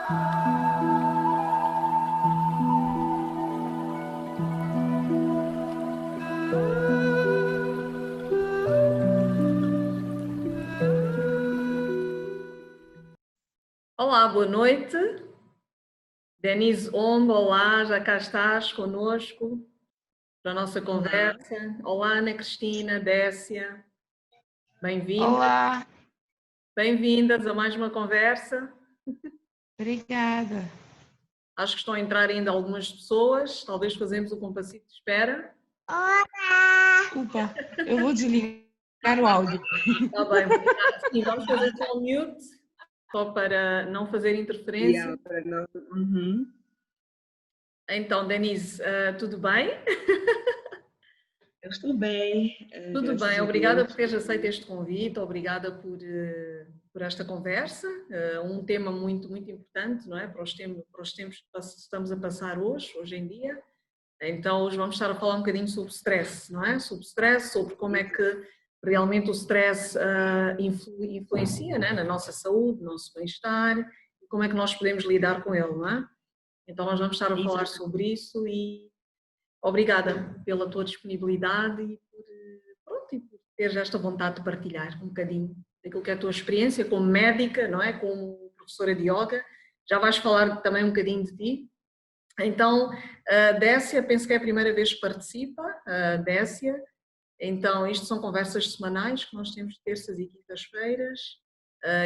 Olá, boa noite. Denise Ombo, olá, já cá estás conosco para a nossa conversa. Olá, Ana Cristina, Décia, bem-vindas. Olá. Bem-vindas a mais uma conversa. Obrigada. Acho que estão a entrar ainda algumas pessoas, talvez fazemos o compasso de espera. Olá! Desculpa, eu vou desligar o áudio. Está bem, sim, vamos fazer só o mute, só para não fazer interferência. Então, Denise, tudo bem? Eu estou bem. Tudo bem, obrigada por teres aceito este convite, obrigada por esta conversa, um tema muito, muito importante, não é? Para os tempos que estamos a passar hoje em dia. Então, hoje vamos estar a falar um bocadinho sobre stress, não é? Sobre stress, sobre como é que realmente o stress influencia, né? Na nossa saúde, no nosso bem-estar, e como é que nós podemos lidar com ele, não é? Então, nós vamos estar a falar sobre isso e obrigada pela tua disponibilidade e por teres esta vontade de partilhar um bocadinho daquilo que é a tua experiência como médica, não é? Como professora de yoga. Já vais falar também um bocadinho de ti. Então, a Décia, penso que é a primeira vez que participa, a Décia. Então, isto são conversas semanais que nós temos terças e quintas-feiras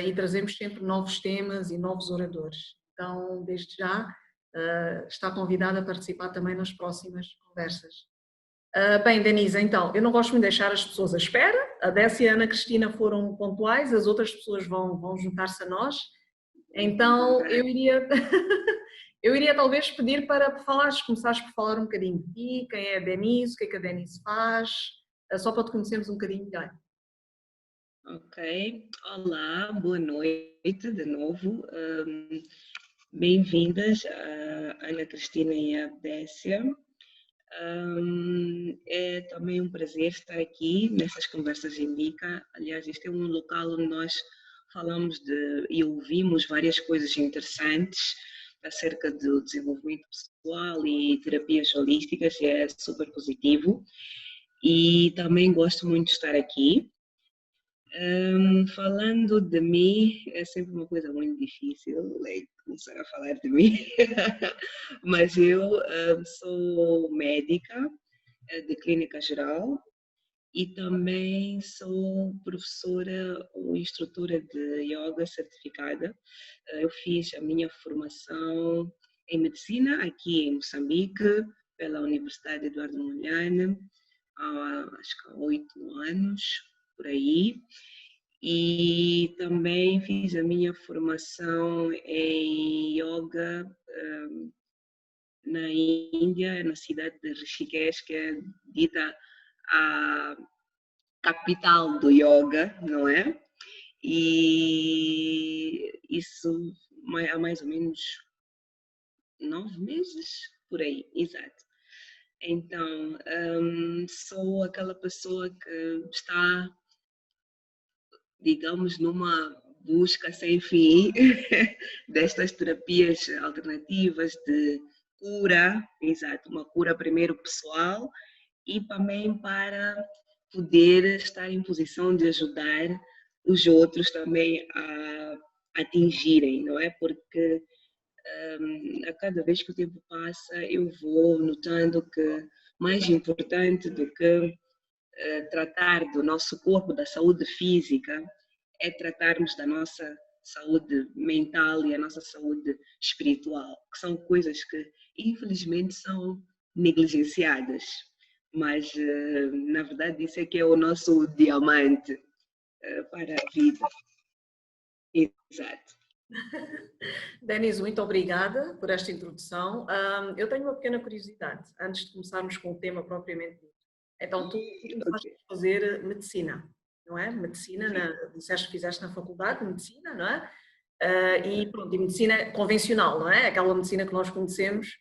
e trazemos sempre novos temas e novos oradores. Então, desde já, está convidada a participar também nas próximas conversas. Bem, Denise, então, eu não gosto muito de deixar as pessoas à espera. A Décia e a Ana Cristina foram pontuais, as outras pessoas vão juntar-se a nós. Então, eu iria talvez pedir para começares por falar um bocadinho de ti, quem é a Denise, o que é que a Denise faz, só para te conhecermos um bocadinho melhor. Ok, olá, boa noite de novo. Bem-vindas a Ana Cristina e a Décia. É também um prazer estar aqui nessas conversas Indica. Aliás, este é um local onde nós falamos e ouvimos várias coisas interessantes acerca do desenvolvimento pessoal e terapias holísticas, e é super positivo. E também gosto muito de estar aqui. Falando de mim, é sempre uma coisa muito difícil começar a falar de mim, mas eu sou médica de clínica geral e também sou professora ou instrutora de yoga certificada. Eu fiz a minha formação em medicina aqui em Moçambique, pela Universidade Eduardo Mondlane, acho que há 8 anos, por aí. E também fiz a minha formação em yoga na Índia, na cidade de Rishikesh, que é dita a capital do yoga, não é? E isso há mais ou menos 9 meses, por aí, exato. Então, sou aquela pessoa que está, digamos, numa busca sem fim destas terapias alternativas de cura, exato, uma cura primeiro pessoal e também para poder estar em posição de ajudar os outros também a atingirem, não é? Porque a cada vez que o tempo passa eu vou notando que mais importante do que tratar do nosso corpo, da saúde física, é tratarmos da nossa saúde mental e a nossa saúde espiritual, que são coisas que infelizmente são negligenciadas, mas na verdade isso é que é o nosso diamante para a vida. Exato. Denise, muito obrigada por esta introdução. Eu tenho uma pequena curiosidade, antes de começarmos com o tema propriamente dito. Então, tu começaste a fazer medicina, não é? Medicina, disseste que fizeste na faculdade de medicina, não é? E pronto, e medicina convencional, não é? Aquela medicina que nós conhecemos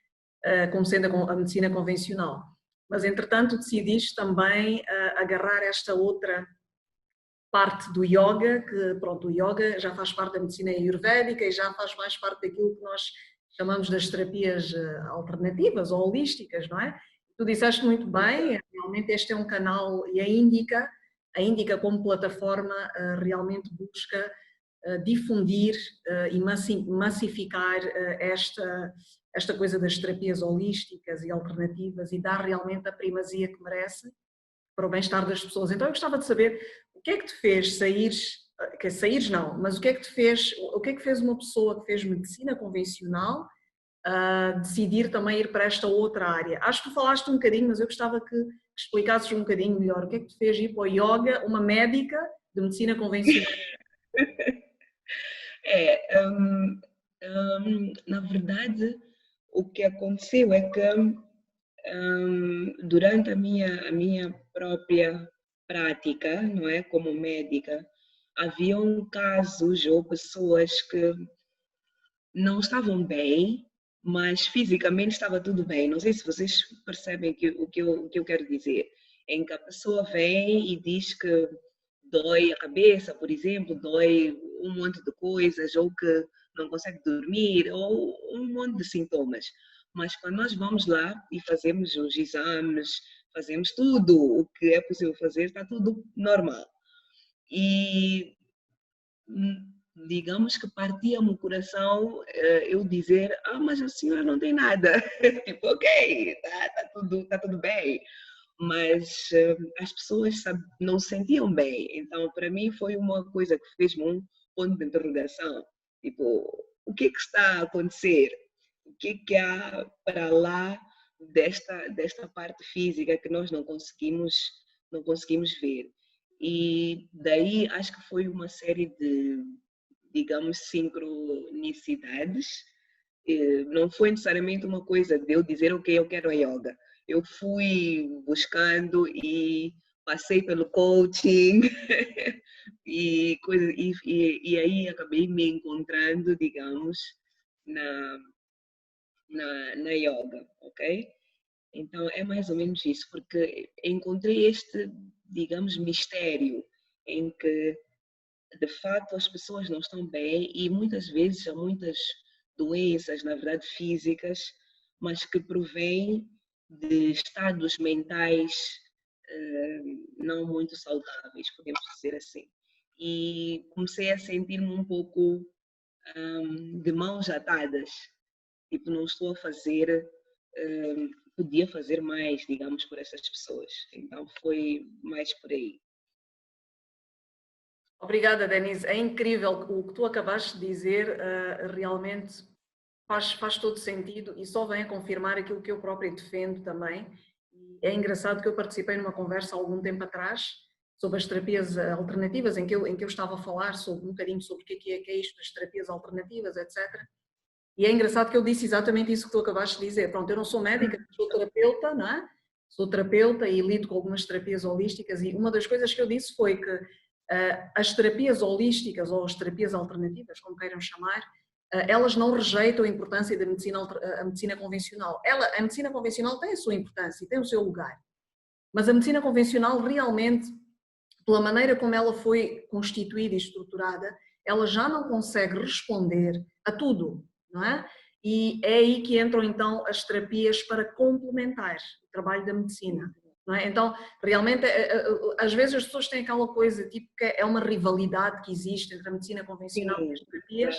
como sendo a medicina convencional. Mas, entretanto, decidiste também agarrar esta outra parte do yoga, que pronto, o yoga já faz parte da medicina ayurvédica e já faz mais parte daquilo que nós chamamos das terapias alternativas ou holísticas, não é? Tu disseste muito bem, realmente este é um canal e a Índica como plataforma realmente busca difundir e massificar esta coisa das terapias holísticas e alternativas e dar realmente a primazia que merece para o bem-estar das pessoas. Então eu gostava de saber o que é que te fez saíres não, mas o que é que fez uma pessoa que fez medicina convencional decidir também ir para esta outra área? Acho que tu falaste um bocadinho, mas eu gostava que explicasses um bocadinho melhor o que é que te fez ir para o yoga, uma médica de medicina convencional. Na verdade, o que aconteceu é que durante a minha própria prática, não é, como médica, haviam casos ou pessoas que não estavam bem, mas fisicamente estava tudo bem. Não sei se vocês percebem o que eu quero dizer. Em que a pessoa vem e diz que dói a cabeça, por exemplo, dói um monte de coisas, ou que não consegue dormir, ou um monte de sintomas. Mas quando nós vamos lá e fazemos os exames, fazemos tudo o que é possível fazer, está tudo normal. E digamos que partia-me o coração eu dizer, mas a senhora não tem nada. Tipo, ok, tá tudo bem. Mas as pessoas não se sentiam bem. Então, para mim, foi uma coisa que fez-me um ponto de interrogação. Tipo, o que é que está a acontecer? O que é que há para lá desta parte física que nós não conseguimos ver? E daí acho que foi uma série de, digamos, sincronicidades. Não foi necessariamente uma coisa de eu dizer, ok, eu quero a yoga. Eu fui buscando e passei pelo coaching e aí acabei me encontrando, digamos, na, na yoga, ok? Então é mais ou menos isso, porque encontrei este, digamos, mistério em que de facto as pessoas não estão bem e muitas vezes há muitas doenças, na verdade físicas, mas que provêm de estados mentais não muito saudáveis, podemos dizer assim. E comecei a sentir-me um pouco de mãos atadas, tipo, não estou a fazer, podia fazer mais, digamos, por essas pessoas. Então foi mais por aí. Obrigada, Denise. É incrível o que tu acabaste de dizer, realmente faz todo sentido e só vem a confirmar aquilo que eu própria defendo também. É engraçado que eu participei numa conversa há algum tempo atrás sobre as terapias alternativas, em que eu estava a falar um bocadinho sobre o que é isto das terapias alternativas, etc. E é engraçado que eu disse exatamente isso que tu acabaste de dizer. Pronto, eu não sou médica, sou terapeuta, não é? Sou terapeuta e lido com algumas terapias holísticas e uma das coisas que eu disse foi que as terapias holísticas ou as terapias alternativas, como queiram chamar, elas não rejeitam a importância da a medicina convencional. A medicina convencional tem a sua importância e tem o seu lugar, mas a medicina convencional realmente, pela maneira como ela foi constituída e estruturada, ela já não consegue responder a tudo, não é? E é aí que entram então as terapias para complementar o trabalho da medicina. Não é? Então, realmente, às vezes as pessoas têm aquela coisa, tipo, que é uma rivalidade que existe entre a medicina convencional e as terapias,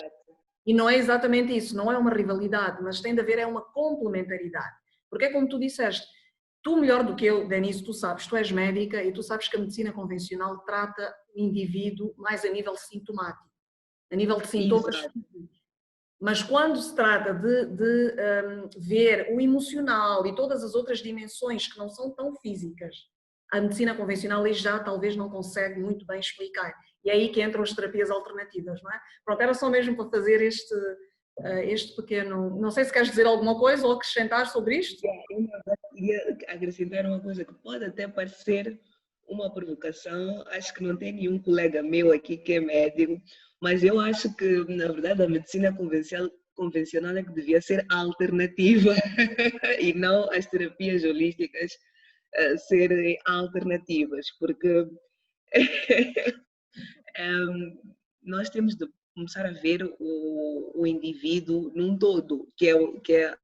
e não é exatamente isso, não é uma rivalidade, mas tem de haver uma complementaridade. Porque é como tu disseste, tu melhor do que eu, Denise, tu sabes, tu és médica e tu sabes que a medicina convencional trata o indivíduo mais a nível sintomático, a nível de sintomas. Exato. Mas quando se trata de ver o emocional e todas as outras dimensões que não são tão físicas, a medicina convencional já talvez não consegue muito bem explicar. E é aí que entram as terapias alternativas, não é? Pronto, era só mesmo para fazer este pequeno... Não sei se queres dizer alguma coisa ou acrescentar sobre isto. Eu queria acrescentar uma coisa que pode até parecer uma provocação. Acho que não tem nenhum colega meu aqui que é médico, mas eu acho que, na verdade, a medicina convencional é que devia ser alternativa e não as terapias holísticas serem alternativas, porque nós temos de começar a ver o indivíduo num todo, que é o que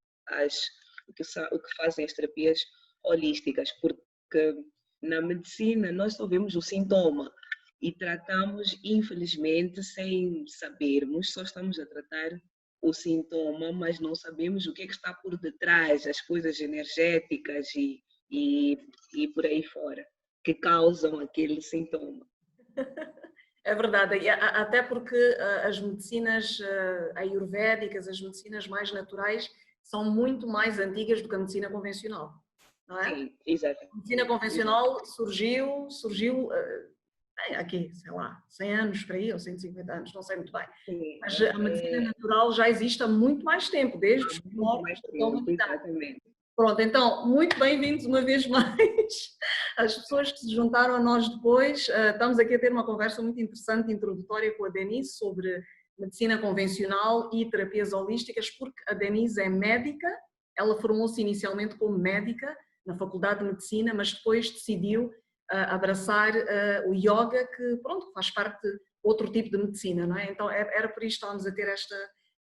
fazem as terapias holísticas, porque na medicina nós só vemos o sintoma e tratamos, infelizmente, sem sabermos, só estamos a tratar o sintoma, mas não sabemos o que é que está por detrás, as coisas energéticas e por aí fora, que causam aquele sintoma. É verdade, e até porque as medicinas ayurvédicas, as medicinas mais naturais, são muito mais antigas do que a medicina convencional, não é? Sim, exatamente. A medicina convencional surgiu aqui, sei lá, 100 anos para aí, ou 150 anos, não sei muito bem. Sim, Mas a medicina natural já existe há muito mais tempo, desde os primórdios da humanidade. Exatamente. Pronto, então, muito bem-vindos uma vez mais, as pessoas que se juntaram a nós depois. Estamos aqui a ter uma conversa muito interessante, introdutória, com a Denise sobre medicina convencional e terapias holísticas, porque a Denise é médica, ela formou-se inicialmente como médica na Faculdade de Medicina, mas depois decidiu abraçar o yoga, que pronto, faz parte de outro tipo de medicina, não é? Então era por isso que estávamos a ter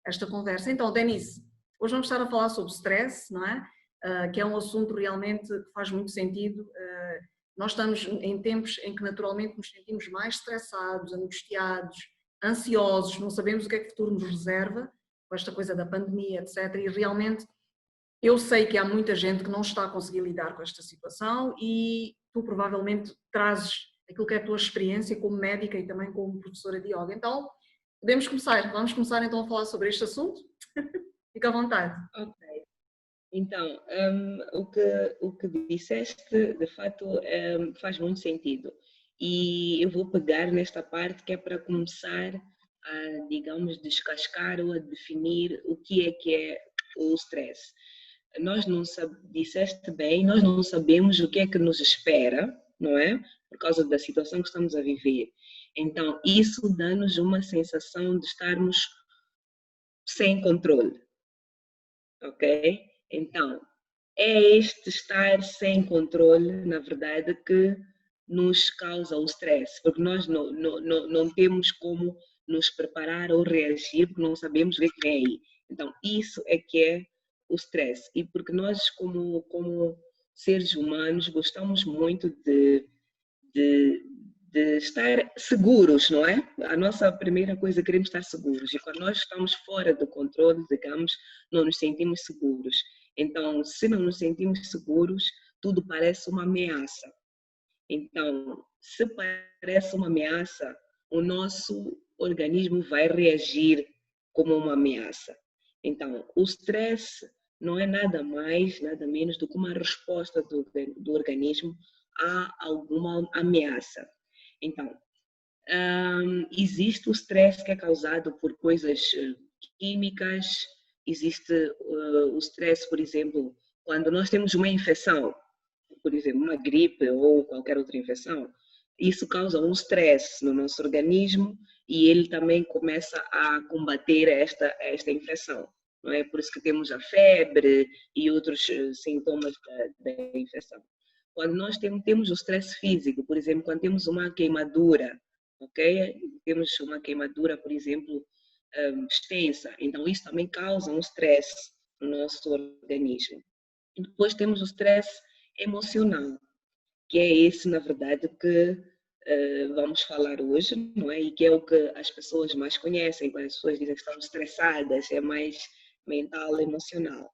esta conversa. Então, Denise, hoje vamos estar a falar sobre stress, não é? Que é um assunto realmente que faz muito sentido. Nós estamos em tempos em que naturalmente nos sentimos mais estressados, angustiados, ansiosos, não sabemos o que é que o futuro nos reserva, com esta coisa da pandemia, etc. E realmente eu sei que há muita gente que não está a conseguir lidar com esta situação e tu provavelmente trazes aquilo que é a tua experiência como médica e também como professora de yoga. Então, vamos começar então a falar sobre este assunto? Fica à vontade. Ok. Então, o que disseste, de fato, faz muito sentido. E eu vou pegar nesta parte que é para começar a, digamos, descascar ou a definir o que é o stress. Disseste bem, nós não sabemos o que é que nos espera, não é? Por causa da situação que estamos a viver. Então, isso dá-nos uma sensação de estarmos sem controle, ok? Então, é este estar sem controle, na verdade, que nos causa o stress, porque nós não temos como nos preparar ou reagir, porque não sabemos o que vem aí. Então, isso é que é o stress. E porque nós, como seres humanos, gostamos muito de estar seguros, não é? A nossa primeira coisa, queremos estar seguros. E quando nós estamos fora do controle, digamos, não nos sentimos seguros. Então, se não nos sentimos seguros, tudo parece uma ameaça. Então, se parece uma ameaça, o nosso organismo vai reagir como uma ameaça. Então, o stress não é nada mais, nada menos do que uma resposta do organismo a alguma ameaça. Então, existe o stress que é causado por coisas químicas, existe o stress, por exemplo, quando nós temos uma infecção, por exemplo, uma gripe ou qualquer outra infecção, isso causa um stress no nosso organismo e ele também começa a combater esta infecção. Não é? Por isso que temos a febre e outros sintomas da infecção. Quando nós temos o stress físico, por exemplo, quando temos uma queimadura, ok? Temos uma queimadura, por exemplo, extensa, então isso também causa um stress no nosso organismo. E depois temos o stress emocional, que é esse, na verdade, que vamos falar hoje, não é? E que é o que as pessoas mais conhecem, quando as pessoas dizem que estão estressadas, é mais mental, emocional.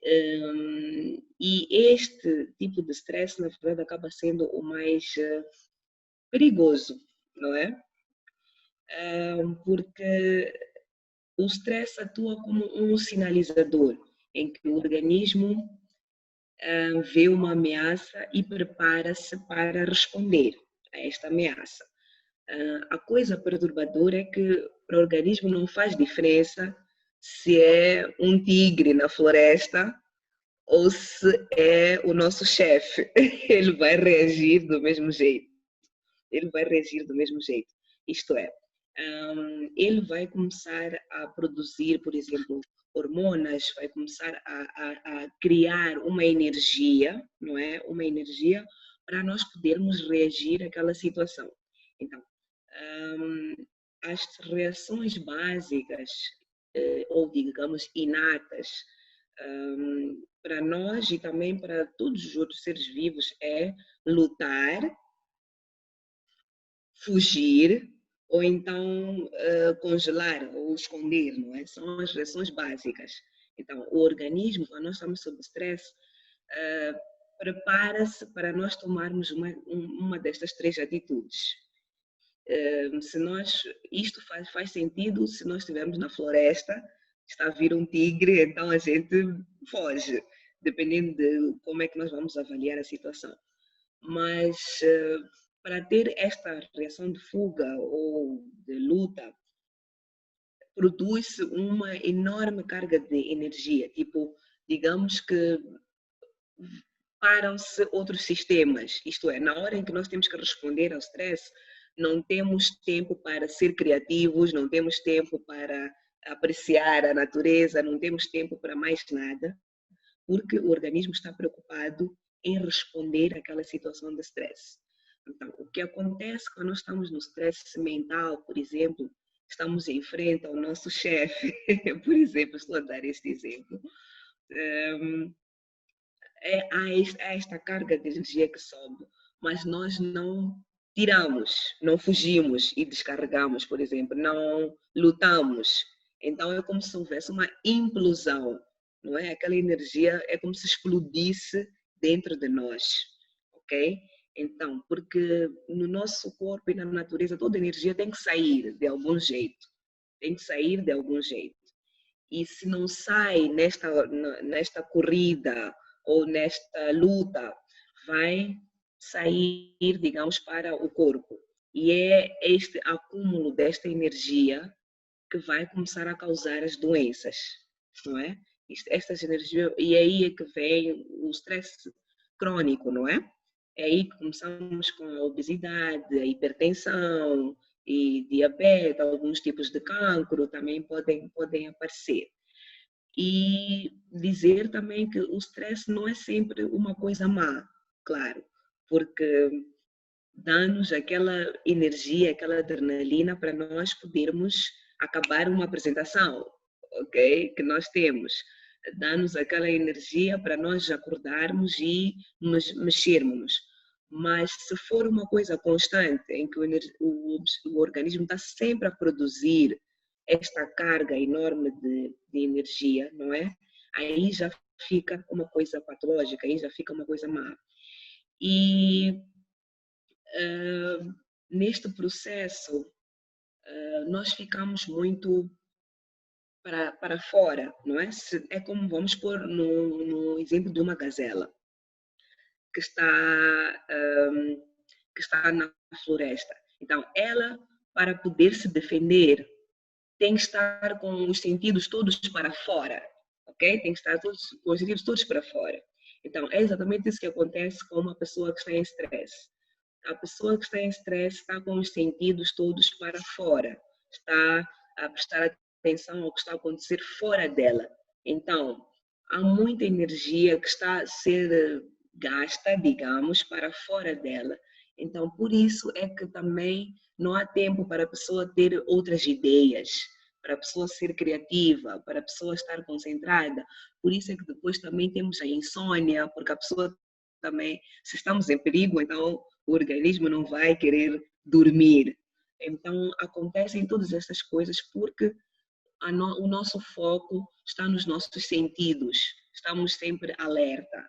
E este tipo de stress, na verdade, acaba sendo o mais perigoso, não é? Porque o stress atua como um sinalizador em que o organismo vê uma ameaça e prepara-se para responder a esta ameaça. A coisa perturbadora é que para o organismo não faz diferença se é um tigre na floresta ou se é o nosso chefe. Ele vai reagir do mesmo jeito. Ele vai reagir do mesmo jeito. Isto é, ele vai começar a produzir, por exemplo, hormonas, vai começar a criar uma energia, não é? Uma energia para nós podermos reagir àquela situação. Então, as reações básicas, ou digamos inatas, para nós e também para todos os outros seres vivos é lutar, fugir ou então congelar ou esconder, não é? São as reações básicas. Então, o organismo, quando nós estamos sob stress, prepara-se para nós tomarmos uma destas três atitudes. Se nós, isto faz sentido se nós estivermos na floresta, está a vir um tigre, então a gente foge, dependendo de como é que nós vamos avaliar a situação. Mas para ter esta reação de fuga ou de luta, produz-se uma enorme carga de energia, tipo, digamos que param-se outros sistemas, isto é, na hora em que nós temos que responder ao stress, não temos tempo para ser criativos, não temos tempo para apreciar a natureza, não temos tempo para mais nada, porque o organismo está preocupado em responder àquela situação de stress. Então, o que acontece quando nós estamos no stress mental, por exemplo, estamos em frente ao nosso chefe, por exemplo, estou a dar este exemplo, há esta carga de energia que sobe, mas nós não tiramos, não fugimos e descarregamos, por exemplo, não lutamos. Então é como se houvesse uma implosão, não é? Aquela energia é como se explodisse dentro de nós, ok? Então, porque no nosso corpo e na natureza toda energia tem que sair de algum jeito, tem que sair de algum jeito. E se não sai nesta corrida ou nesta luta, vai sair, digamos, para o corpo. E é este acúmulo desta energia que vai começar a causar as doenças, não é? Estas energias, e aí é que vem o stress crônico, não é? É aí que começamos com a obesidade, a hipertensão e diabetes, alguns tipos de cancro também podem aparecer. E dizer também que o stress não é sempre uma coisa má, claro, porque dá-nos aquela energia, aquela adrenalina para nós podermos acabar uma apresentação, ok? Que nós temos. Dá-nos aquela energia para nós acordarmos e mexermos. Mas se for uma coisa constante, em que o organismo está sempre a produzir esta carga enorme de energia, não é? Aí já fica uma coisa patológica, aí já fica uma coisa má. E neste processo, nós ficamos muito para fora, não é? É como vamos pôr no exemplo de uma gazela que está na floresta. Então, ela, para poder se defender, tem que estar com os sentidos todos para fora, ok? Tem que estar com os sentidos todos para fora. Então, é exatamente isso que acontece com uma pessoa que está em stress. A pessoa que está em stress está com os sentidos todos para fora, está a prestar atenção ao que está a acontecer fora dela. Então, há muita energia que está a ser gasta, digamos, para fora dela. Então, por isso é que também não há tempo para a pessoa ter outras ideias, para a pessoa ser criativa, para a pessoa estar concentrada. Por isso é que depois também temos a insônia, porque a pessoa também, se estamos em perigo, então o organismo não vai querer dormir. Então, acontecem todas essas coisas porque o nosso foco está nos nossos sentidos, estamos sempre alerta.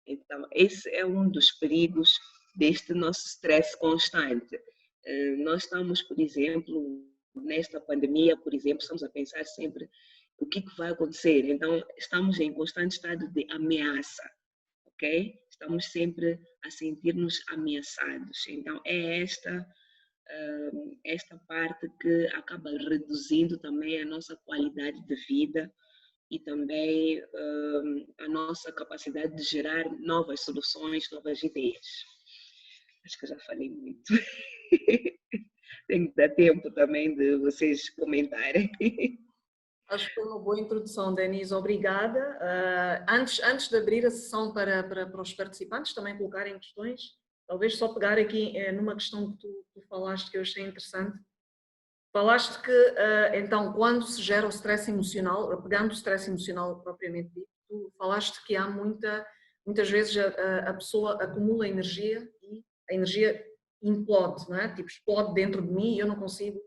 Então, esse é um dos perigos deste nosso stress constante. Nós estamos, por exemplo, nesta pandemia, por exemplo, estamos a pensar sempre o que vai acontecer. Então, estamos em constante estado de ameaça, ok? Estamos sempre a sentir-nos ameaçados. Então, é esta parte que acaba reduzindo também a nossa qualidade de vida e também a nossa capacidade de gerar novas soluções, novas ideias. Acho que eu já falei muito. Tem que dar tempo também de vocês comentarem. Acho que foi uma boa introdução, Denise, obrigada. Antes de abrir a sessão para os participantes também colocarem questões, talvez só pegar aqui numa questão que tu falaste que eu achei interessante. Falaste que, então, quando se gera o stress emocional, pegando o stress emocional propriamente dito, tu falaste que há muitas vezes a pessoa acumula energia e a energia implode, não é? Tipo, explode dentro de mim e eu não consigo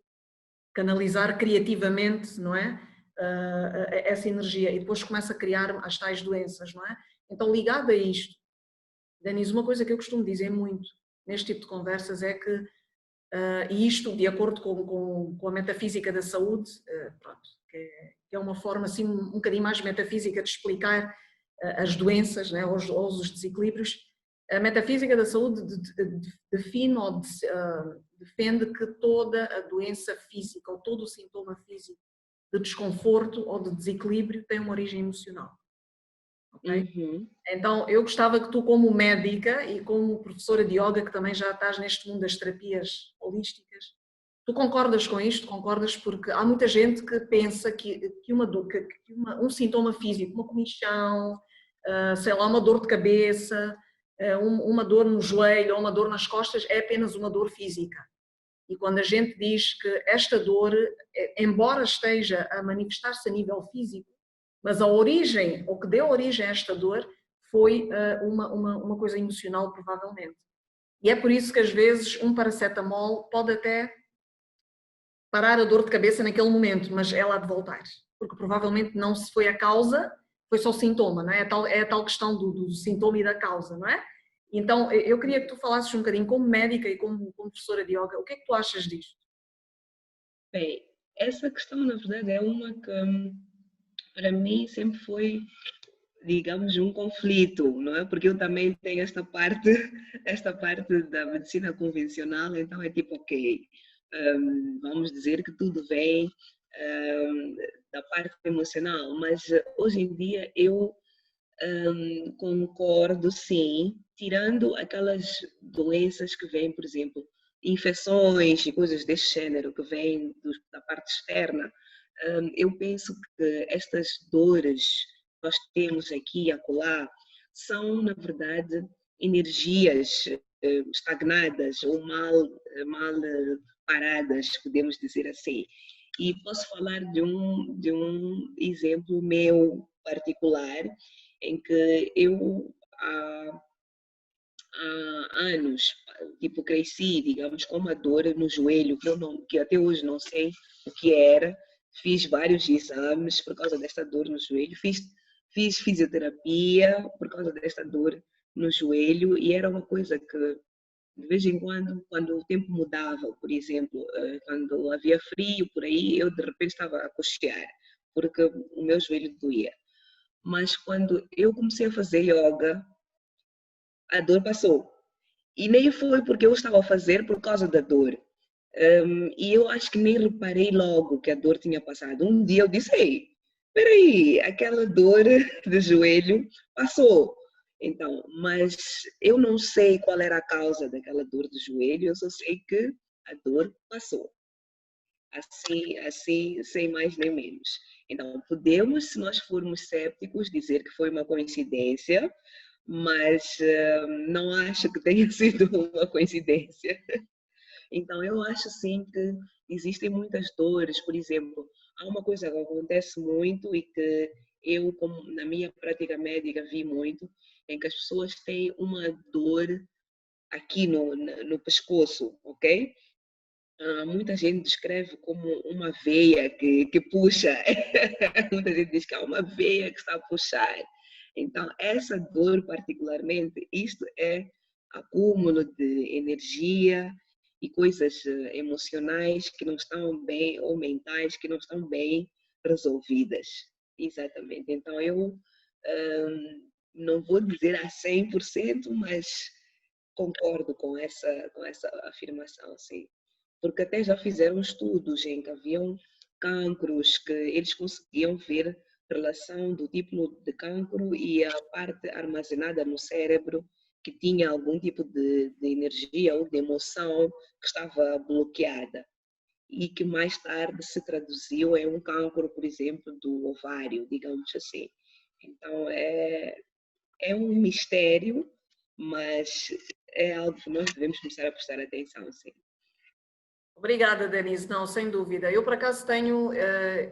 canalizar criativamente, não é? Essa energia e depois começa a criar as tais doenças, não é? Então, ligado a isto, Denise, uma coisa que eu costumo dizer muito neste tipo de conversas é que, e isto de acordo com a metafísica da saúde, pronto, que é uma forma assim um bocadinho mais metafísica de explicar as doenças, né, ou os desequilíbrios, a metafísica da saúde define ou defende que toda a doença física ou todo o sintoma físico de desconforto ou de desequilíbrio tem uma origem emocional. Okay? Uhum. Então, eu gostava que tu, como médica e como professora de yoga, que também já estás neste mundo das terapias holísticas, tu concordas com isto? Concordas? Porque há muita gente que pensa que um sintoma físico, uma comichão, sei lá, uma dor de cabeça, uma dor no joelho ou uma dor nas costas é apenas uma dor física. E quando a gente diz que esta dor, embora esteja a manifestar-se a nível físico, mas a origem, ou que deu origem a esta dor, foi uma coisa emocional, provavelmente. E é por isso que às vezes um paracetamol pode até parar a dor de cabeça naquele momento, mas ela há de voltar. Porque provavelmente não se foi a causa, foi só o sintoma, não é? É a tal questão do sintoma e da causa, não é? Então, eu queria que tu falasses um bocadinho como médica e como professora de yoga, o que é que tu achas disto? Bem, essa questão, na verdade, é uma que, para mim, sempre foi, digamos, um conflito, não é? Porque eu também tenho esta parte, esta parte da medicina convencional, então é tipo, ok, vamos dizer que tudo vem da parte emocional, mas hoje em dia eu concordo, sim, tirando aquelas doenças que vêm, por exemplo, infecções e coisas desse género que vêm da parte externa. Eu penso que estas dores que nós temos aqui e acolá são, na verdade, energias estagnadas ou mal paradas, podemos dizer assim. E posso falar de um exemplo meu particular, em que eu há anos, tipo, cresci, digamos, com uma dor no joelho que até hoje não sei o que era. Fiz vários exames por causa desta dor no joelho, fiz fisioterapia por causa desta dor no joelho e era uma coisa que de vez em quando o tempo mudava, por exemplo, quando havia frio por aí, eu de repente estava a cochear porque o meu joelho doía. Mas quando eu comecei a fazer yoga, a dor passou. E nem foi porque eu estava a fazer por causa da dor. E eu acho que nem reparei logo que a dor tinha passado. Um dia eu disse, ei, peraí, aquela dor do joelho passou. Então, mas eu não sei qual era a causa daquela dor do joelho, eu só sei que a dor passou. Assim, sem mais nem menos. Então, podemos, se nós formos céticos, dizer que foi uma coincidência, mas não acho que tenha sido uma coincidência. Então, eu acho sim que existem muitas dores, por exemplo, há uma coisa que acontece muito e que eu, como na minha prática médica, vi muito, em que as pessoas têm uma dor aqui no pescoço, ok? Muita gente descreve como uma veia que puxa, muita gente diz que é uma veia que está a puxar. Então, essa dor particularmente, isto é acúmulo de energia e coisas emocionais que não estão bem, ou mentais que não estão bem resolvidas. Exatamente. Então, eu não vou dizer a 100%, mas concordo com essa afirmação, sim. Porque até já fizeram estudos em que haviam cancros que eles conseguiam ver relação do tipo de cancro e a parte armazenada no cérebro que tinha algum tipo de energia ou de emoção que estava bloqueada e que mais tarde se traduziu em um cancro, por exemplo, do ovário, digamos assim. Então, é um mistério, mas é algo que nós devemos começar a prestar atenção, sim. Obrigada, Denise. Não, sem dúvida. Eu, por acaso, tenho...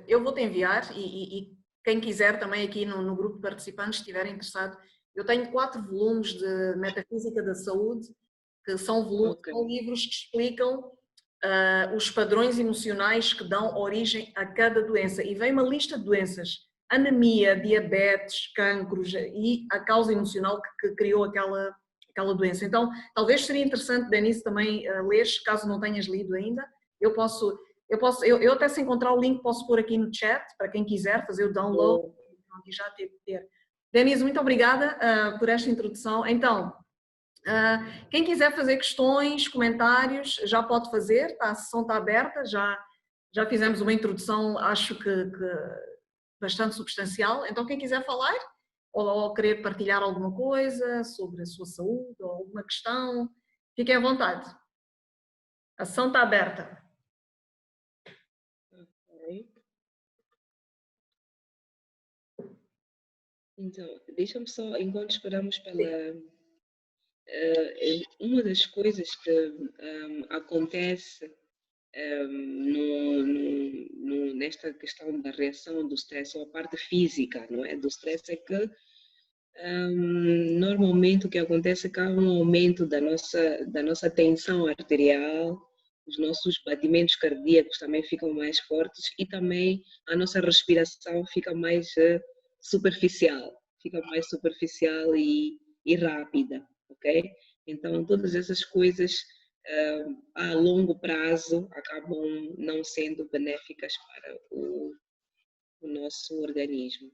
eu vou-te enviar e quem quiser também aqui no grupo de participantes, se estiver interessado, eu tenho 4 volumes de Metafísica da Saúde, que são são livros que explicam os padrões emocionais que dão origem a cada doença. E vem uma lista de doenças. Anemia, diabetes, cancros e a causa emocional que criou aquela doença. Então, talvez seria interessante, Denise, também leres, caso não tenhas lido ainda. Eu até se encontrar o link, posso pôr aqui no chat, para quem quiser fazer o download e já ter. Denise, muito obrigada por esta introdução. Então, quem quiser fazer questões, comentários, já pode fazer, a sessão está aberta, já fizemos uma introdução, acho que bastante substancial. Então, quem quiser falar, ou querer partilhar alguma coisa sobre a sua saúde, ou alguma questão, fiquem à vontade. A sessão está aberta. Okay. Então, deixa-me só, enquanto esperamos pela... uma das coisas que acontece nesta questão da reação do stress, ou a parte física, não é? Do stress, é que normalmente o que acontece é que há um aumento da nossa tensão arterial, os nossos batimentos cardíacos também ficam mais fortes e também a nossa respiração fica mais superficial e rápida, ok? Então, todas essas coisas a longo prazo acabam não sendo benéficas para o nosso organismo.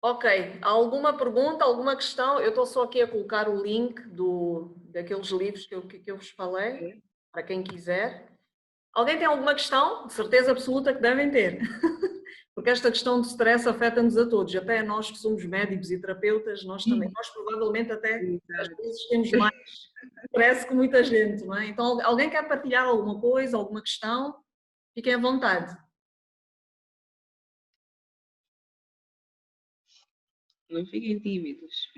Ok, alguma pergunta, alguma questão? Eu estou só aqui a colocar o link daqueles livros que eu vos falei, para quem quiser. Alguém tem alguma questão? De certeza absoluta que devem ter. Porque esta questão de stress afeta-nos a todos, até nós que somos médicos e terapeutas, nós também. Nós provavelmente até às vezes temos mais stress que muita gente, não é? Então, alguém quer partilhar alguma coisa, alguma questão? Fiquem à vontade. Não fiquem tímidos.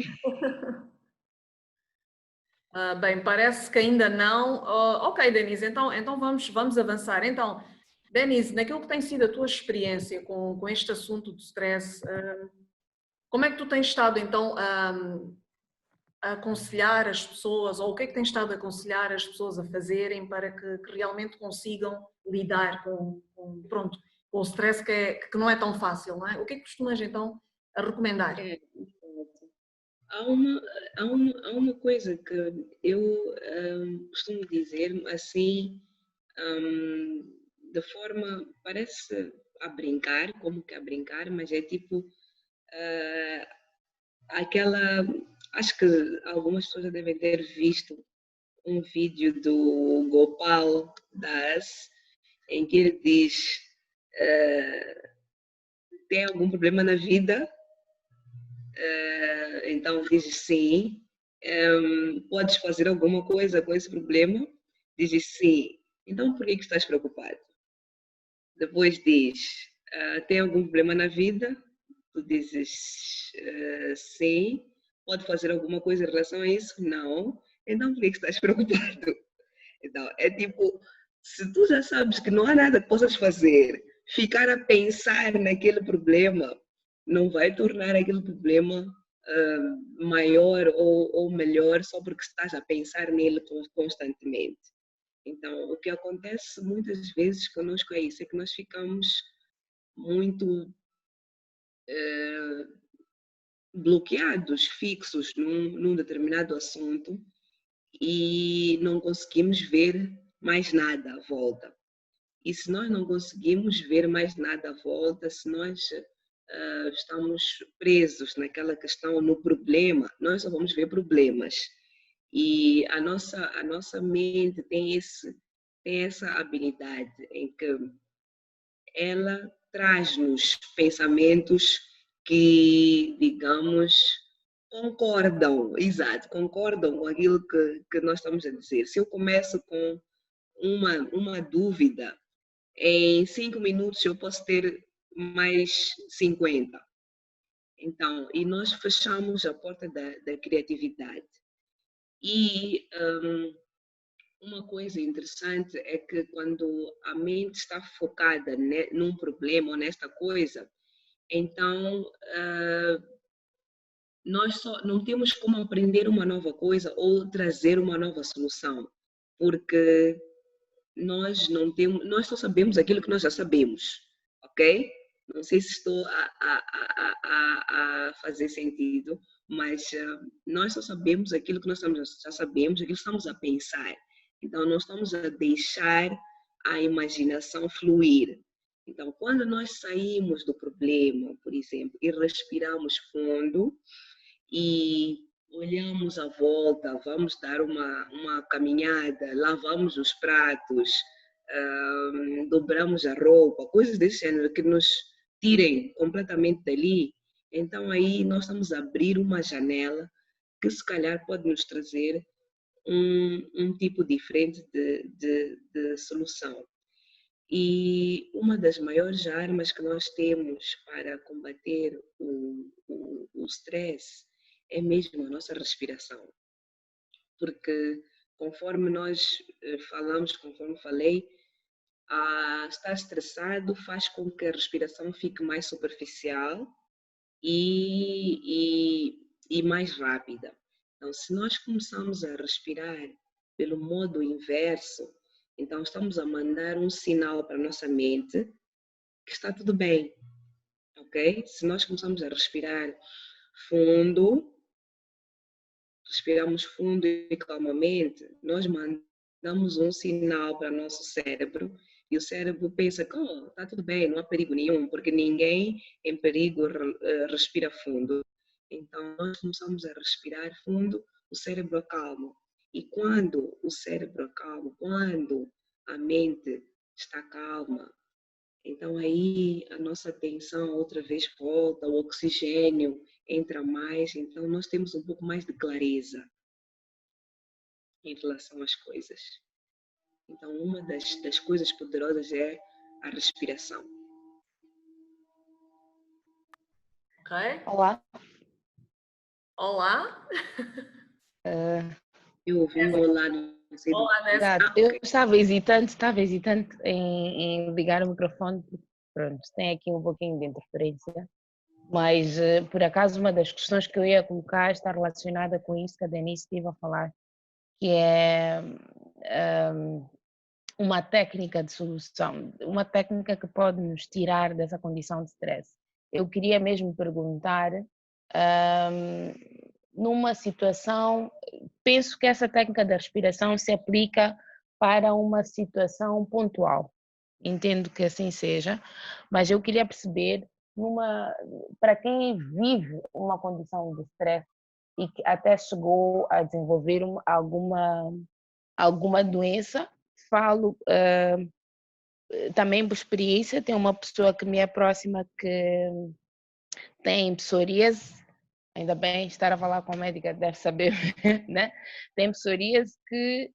Bem, parece que ainda não. Ok, Denise, então vamos avançar. Então, Denise, naquilo que tem sido a tua experiência com este assunto do stress, como é que tu tens estado então a aconselhar as pessoas, ou o que é que tens estado a aconselhar as pessoas a fazerem para que realmente consigam lidar pronto, com o stress que não é tão fácil, não é? O que é que costumas então a recomendar? Há uma coisa que eu costumo dizer assim, de forma, parece a brincar, como que a brincar, mas é tipo aquela, acho que algumas pessoas já devem ter visto um vídeo do Gopal Das, em que ele diz, tem algum problema na vida? Então diz sim. Podes fazer alguma coisa com esse problema? Diz sim. Então por que estás preocupado? Depois diz, tem algum problema na vida? Tu dizes sim. Pode fazer alguma coisa em relação a isso? Não. Então por que estás preocupado? Então é tipo, se tu já sabes que não há nada que possas fazer, ficar a pensar naquele problema não vai tornar aquele problema maior ou melhor só porque estás a pensar nele constantemente. Então, o que acontece muitas vezes conosco é isso, é que nós ficamos muito bloqueados, fixos num determinado assunto e não conseguimos ver mais nada à volta. E se nós não conseguimos ver mais nada à volta, se nós estamos presos naquela questão, no problema, nós só vamos ver problemas. E a nossa mente tem essa habilidade em que ela traz-nos pensamentos que, digamos, concordam com aquilo que nós estamos a dizer. Se eu começo com uma dúvida, em 5 minutos eu posso ter mais 50. Então, e nós fechamos a porta da criatividade. E uma coisa interessante é que quando a mente está focada num problema ou nesta coisa, então nós só não temos como aprender uma nova coisa ou trazer uma nova solução, porque nós só sabemos aquilo que nós já sabemos, ok? Não sei se estou a fazer sentido, mas nós só sabemos aquilo que nós já sabemos, aquilo que estamos a pensar. Então, nós estamos a deixar a imaginação fluir. Então, quando nós saímos do problema, por exemplo, e respiramos fundo e olhamos à volta, vamos dar uma caminhada, lavamos os pratos, dobramos a roupa, coisas desse gênero que nos tirem completamente dali, então aí nós estamos a abrir uma janela que se calhar pode nos trazer um tipo diferente de solução. E uma das maiores armas que nós temos para combater o stress é mesmo a nossa respiração. Porque conforme nós falamos, conforme falei, estar estressado faz com que a respiração fique mais superficial e mais rápida. Então, se nós começamos a respirar pelo modo inverso, então estamos a mandar um sinal para a nossa mente que está tudo bem, ok? Se nós começamos a respirar fundo, respiramos fundo e calmamente, nós mandamos um sinal para o nosso cérebro e o cérebro pensa que está tudo bem, não há perigo nenhum, porque ninguém em perigo respira fundo. Então, nós começamos a respirar fundo, o cérebro acalma. E quando o cérebro acalma, quando a mente está calma, então aí a nossa atenção outra vez volta, o oxigênio entra mais, então nós temos um pouco mais de clareza em relação às coisas. Então uma das coisas poderosas é a respiração. Ok. Olá. Olá. Eu ouvi um olá, não sei do Olá, que. Nessa. Eu estava hesitante em ligar o microfone, porque, pronto, tem aqui um pouquinho de interferência, mas por acaso uma das questões que eu ia colocar está relacionada com isso que a Denise esteve a falar, que é uma técnica de solução, uma técnica que pode nos tirar dessa condição de stress. Eu queria mesmo perguntar, numa situação, penso que essa técnica da respiração se aplica para uma situação pontual. Entendo que assim seja, mas eu queria perceber, para quem vive uma condição de stress e que até chegou a desenvolver alguma doença, falo também por experiência, tem uma pessoa que me é próxima que tem psoríase, ainda bem estar a falar com a médica, deve saber, né? Tem psoríase que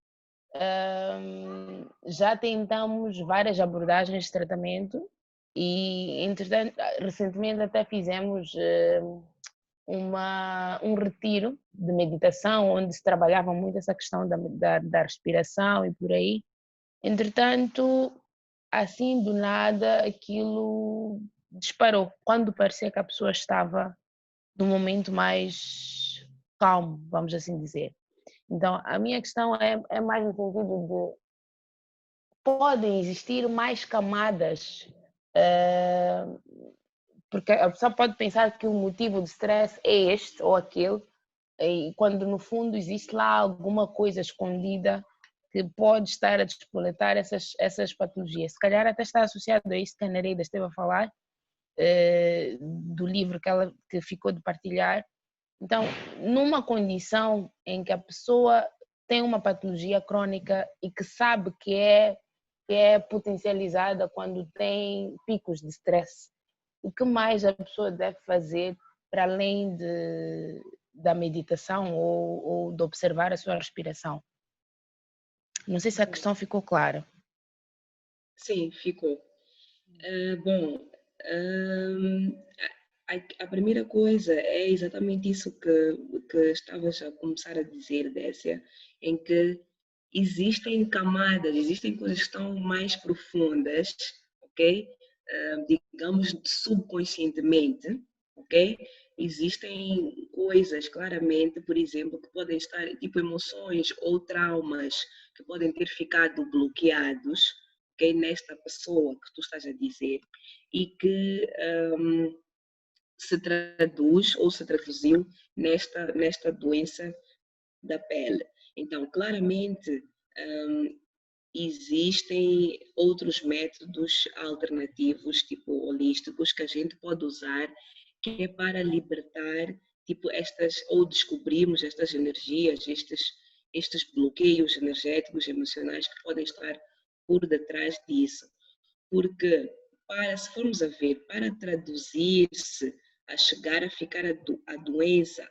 já tentamos várias abordagens de tratamento e, entretanto, recentemente até fizemos um retiro de meditação onde se trabalhava muito essa questão da respiração e por aí. Entretanto, assim do nada aquilo disparou, quando parecia que a pessoa estava num momento mais calmo, vamos assim dizer. Então, a minha questão é mais no sentido de podem existir mais camadas, porque a pessoa pode pensar que o motivo de stress é este ou aquele, e quando no fundo existe lá alguma coisa escondida que pode estar a despoletar essas patologias. Se calhar até está associado a isso que a Nereida esteve a falar, do livro que ficou de partilhar. Então, numa condição em que a pessoa tem uma patologia crônica e que sabe que é potencializada quando tem picos de stress, o que mais a pessoa deve fazer para além da meditação ou de observar a sua respiração? Não sei se a questão ficou clara. Sim, ficou. Bom, A primeira coisa é exatamente isso que estavas a começar a dizer, Décia, em que existem camadas, existem coisas que estão mais profundas, ok? Digamos subconscientemente, ok? Existem coisas claramente, por exemplo, que podem estar, tipo emoções ou traumas que podem ter ficado bloqueados, ok? Nesta pessoa que tu estás a dizer e que se traduz ou se traduziu nesta doença da pele. Então, claramente, existem outros métodos alternativos, tipo holísticos, que a gente pode usar, que é para libertar, tipo, ou descobrirmos estas energias, estes bloqueios energéticos, emocionais que podem estar por detrás disso. Porque, se formos a ver, para traduzir-se, a chegar a ficar a doença,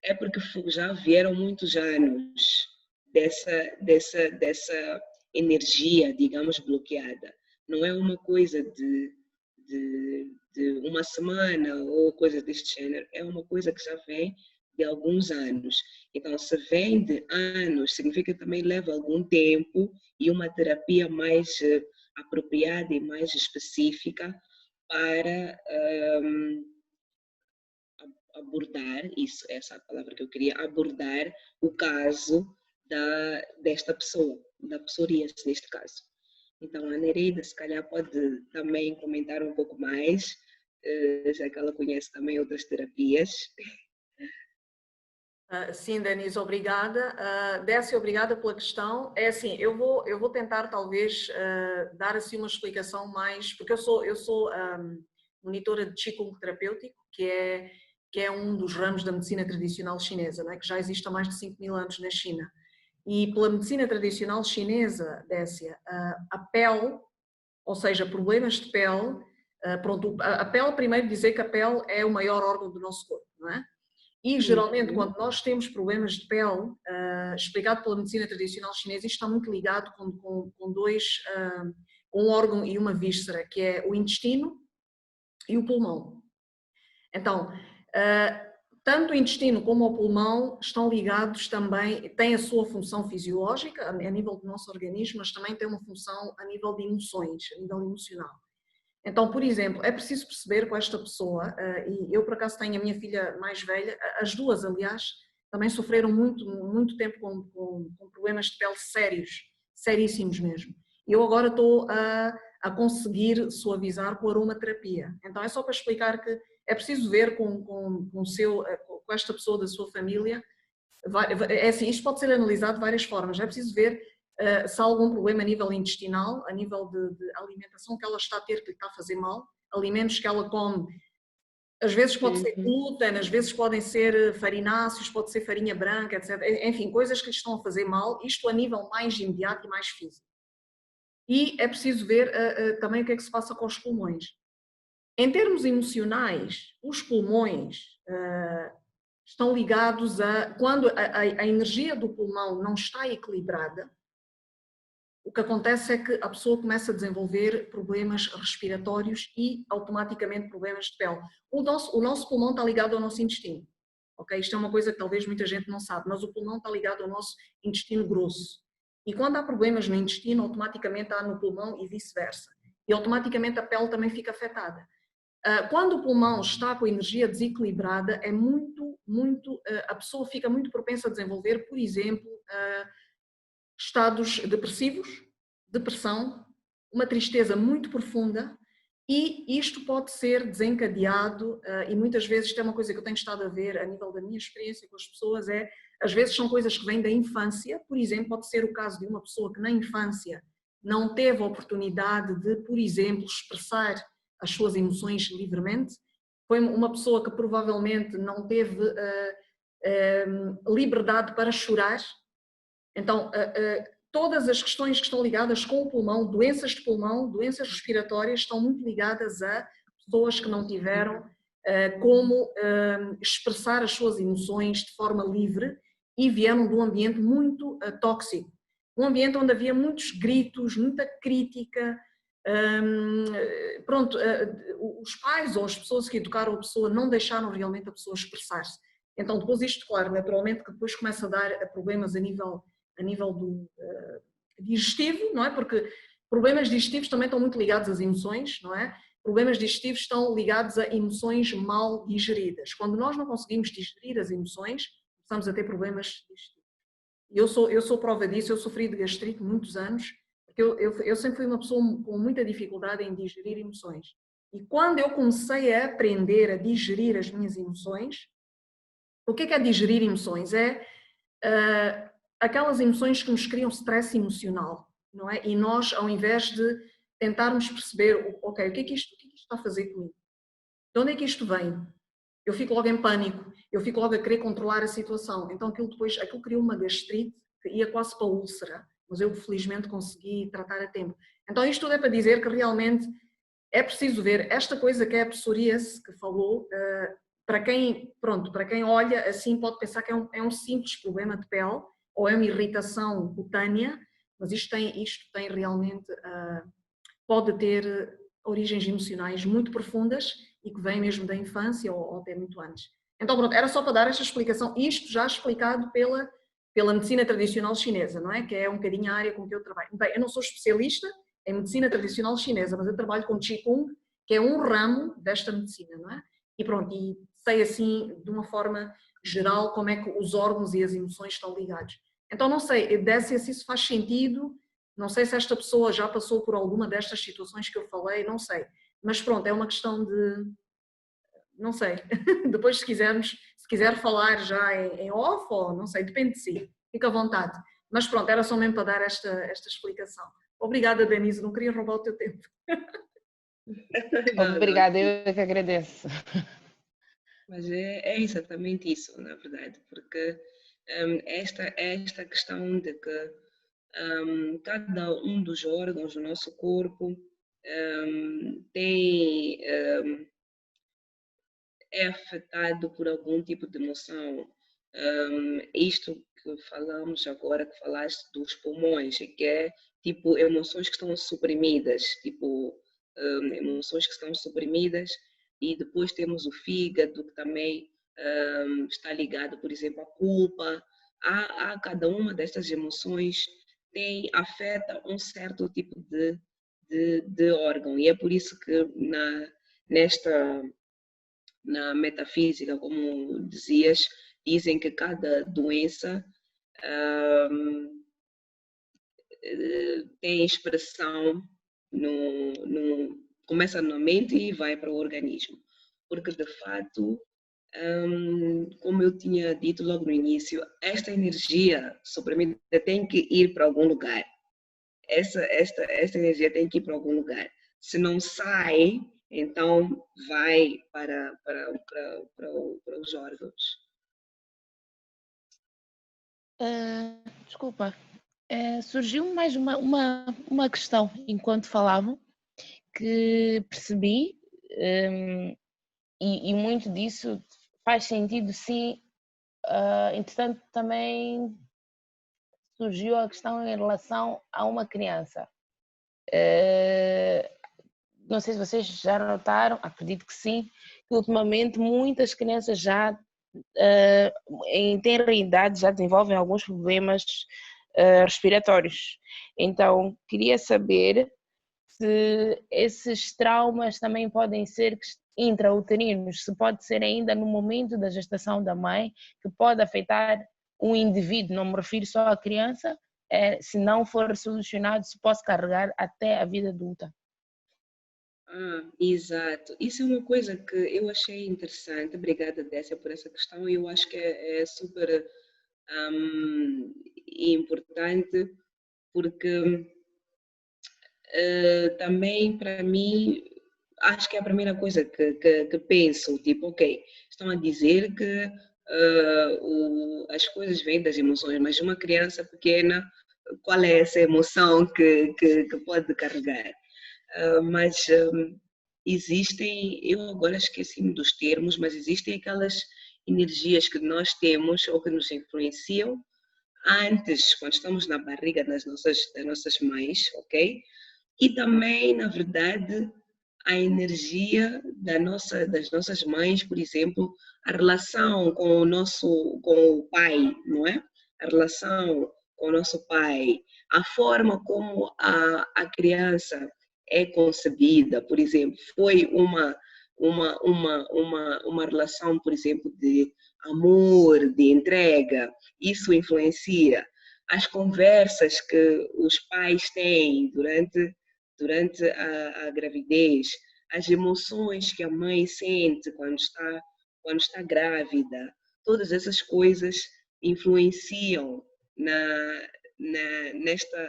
é porque já vieram muitos anos dessa energia, digamos, bloqueada. Não é uma coisa de uma semana ou coisa deste género, é uma coisa que já vem de alguns anos. Então, se vem de anos, significa que também leva algum tempo e uma terapia mais apropriada e mais específica para abordar, isso, essa é a palavra que eu queria, abordar o caso desta pessoa, da psoríase neste caso. Então, a Nereida, se calhar, pode também comentar um pouco mais, já que ela conhece também outras terapias. Sim, Denise, obrigada. Décia, obrigada pela questão. É assim, eu vou tentar talvez dar assim uma explicação mais, porque eu sou monitora de Qigong terapêutico, que é um dos ramos da medicina tradicional chinesa, não é? Que já existe há mais de 5.000 anos na China. E pela medicina tradicional chinesa, Décia, a pele, ou seja, problemas de pele, pronto, a pele, primeiro dizer que a pele é o maior órgão do nosso corpo, não é? E geralmente quando nós temos problemas de pele, explicado pela medicina tradicional chinesa, isto está muito ligado com um órgão e uma víscera, que é o intestino e o pulmão. Então, tanto o intestino como o pulmão estão ligados também, têm a sua função fisiológica a nível do nosso organismo, mas também têm uma função a nível de emoções, a nível emocional. Então, por exemplo, é preciso perceber com esta pessoa, e eu por acaso tenho a minha filha mais velha, as duas, aliás, também sofreram muito tempo com problemas de pele sérios, seríssimos mesmo. E eu agora estou a conseguir suavizar com aromaterapia. Então, é só para explicar que é preciso ver com esta pessoa da sua família, é assim, isto pode ser analisado de várias formas, é preciso ver se há algum problema a nível intestinal, a nível de alimentação que ela está a ter que lhe está a fazer mal, alimentos que ela come, às vezes pode ser glúten, às vezes podem ser farináceos, pode ser farinha branca, etc. Enfim, coisas que lhe estão a fazer mal, isto a nível mais imediato e mais físico. E é preciso ver também o que é que se passa com os pulmões. Em termos emocionais, os pulmões estão ligados quando a energia do pulmão não está equilibrada, o que acontece é que a pessoa começa a desenvolver problemas respiratórios e automaticamente problemas de pele. O nosso pulmão está ligado ao nosso intestino. Okay? Isto é uma coisa que talvez muita gente não sabe, mas o pulmão está ligado ao nosso intestino grosso. E quando há problemas no intestino, automaticamente há no pulmão e vice-versa. E automaticamente a pele também fica afetada. Quando o pulmão está com a energia desequilibrada, a pessoa fica muito propensa a desenvolver, por exemplo, estados depressivos, depressão, uma tristeza muito profunda, e isto pode ser desencadeado, e muitas vezes isto é uma coisa que eu tenho estado a ver a nível da minha experiência com as pessoas, às vezes são coisas que vêm da infância, por exemplo, pode ser o caso de uma pessoa que na infância não teve a oportunidade de, por exemplo, expressar as suas emoções livremente, foi uma pessoa que provavelmente não teve liberdade para chorar. Então, todas as questões que estão ligadas com o pulmão, doenças de pulmão, doenças respiratórias, estão muito ligadas a pessoas que não tiveram como expressar as suas emoções de forma livre e vieram de um ambiente muito tóxico. Um ambiente onde havia muitos gritos, muita crítica, Pronto, os pais ou as pessoas que educaram a pessoa não deixaram realmente a pessoa expressar-se. Então depois isto, claro, naturalmente que depois começa a dar problemas a nível do digestivo, não é? Porque problemas digestivos também estão muito ligados às emoções, não é? Problemas digestivos estão ligados a emoções mal digeridas. Quando nós não conseguimos digerir as emoções, começamos a ter problemas digestivos. Eu sou prova disso, eu sofri de gastrite muitos anos, porque eu sempre fui uma pessoa com muita dificuldade em digerir emoções. E quando eu comecei a aprender a digerir as minhas emoções, o que é digerir emoções? É aquelas emoções que nos criam stress emocional, não é? E nós, ao invés de tentarmos perceber, ok, o que é que isto está a fazer comigo? De onde é que isto vem? Eu fico logo em pânico, eu fico logo a querer controlar a situação. Então aquilo criou uma gastrite que ia quase para a úlcera, mas eu felizmente consegui tratar a tempo. Então isto tudo é para dizer que realmente é preciso ver esta coisa que é a psoríase que falou, para quem olha assim pode pensar que é um simples problema de pele ou é uma irritação cutânea, mas isto tem realmente, pode ter origens emocionais muito profundas e que vêm mesmo da infância ou até muito antes. Então pronto, era só para dar esta explicação, isto já explicado pela medicina tradicional chinesa, não é? Que é um bocadinho a área com que eu trabalho. Bem, eu não sou especialista em medicina tradicional chinesa, mas eu trabalho com Qigong, que é um ramo desta medicina, não é? E pronto, e sei assim, de uma forma geral, como é que os órgãos e as emoções estão ligados. Então não sei, se isso faz sentido, não sei se esta pessoa já passou por alguma destas situações que eu falei, não sei. Mas pronto, é uma questão de, não sei, depois se quiser falar já em off, ou não sei, depende de si, fica à vontade. Mas pronto, era só mesmo para dar esta explicação. Obrigada, Denise, não queria roubar o teu tempo. Obrigada, eu que agradeço. Mas é exatamente isso, na verdade, porque esta questão de que cada um dos órgãos do nosso corpo é afetado por algum tipo de emoção. Isto que falamos agora, que falaste dos pulmões, que é tipo emoções que estão suprimidas, emoções que estão suprimidas, e depois temos o fígado, que também está ligado, por exemplo, à culpa. Há cada uma destas emoções afeta um certo tipo de órgão, e é por isso que na metafísica, como dizias, dizem que cada doença tem expressão, começa na mente e vai para o organismo. Porque, de fato, como eu tinha dito logo no início, esta energia suprimida tem que ir para algum lugar. Esta energia tem que ir para algum lugar. Se não sai, então vai para os órgãos. Desculpa, surgiu mais uma questão enquanto falavam, que percebi, e muito disso faz sentido, sim. Entretanto, também surgiu a questão em relação a uma criança. Não sei se vocês já notaram, acredito que sim, que ultimamente muitas crianças já em tenra idade já desenvolvem alguns problemas respiratórios. Então, queria saber se esses traumas também podem ser intrauterinos, se pode ser ainda no momento da gestação da mãe, que pode afetar um indivíduo, não me refiro só à criança, se não for solucionado, se pode carregar até a vida adulta. Exato. Isso é uma coisa que eu achei interessante. Obrigada, Décia, por essa questão. Eu acho que é super importante, porque também, para mim, acho que é a primeira coisa que penso, tipo, ok, estão a dizer que as coisas vêm das emoções, mas uma criança pequena, qual é essa emoção que pode carregar? Mas existem, eu agora esqueci-me dos termos, mas existem aquelas energias que nós temos ou que nos influenciam antes, quando estamos na barriga das nossas mães, ok? e também, na verdade, a energia das nossas mães, por exemplo, a relação com o pai, não é? A relação com o nosso pai, a forma como a criança é concebida, por exemplo, foi uma relação, por exemplo, de amor, de entrega, isso influencia. As conversas que os pais têm durante a gravidez, as emoções que a mãe sente quando está grávida, todas essas coisas influenciam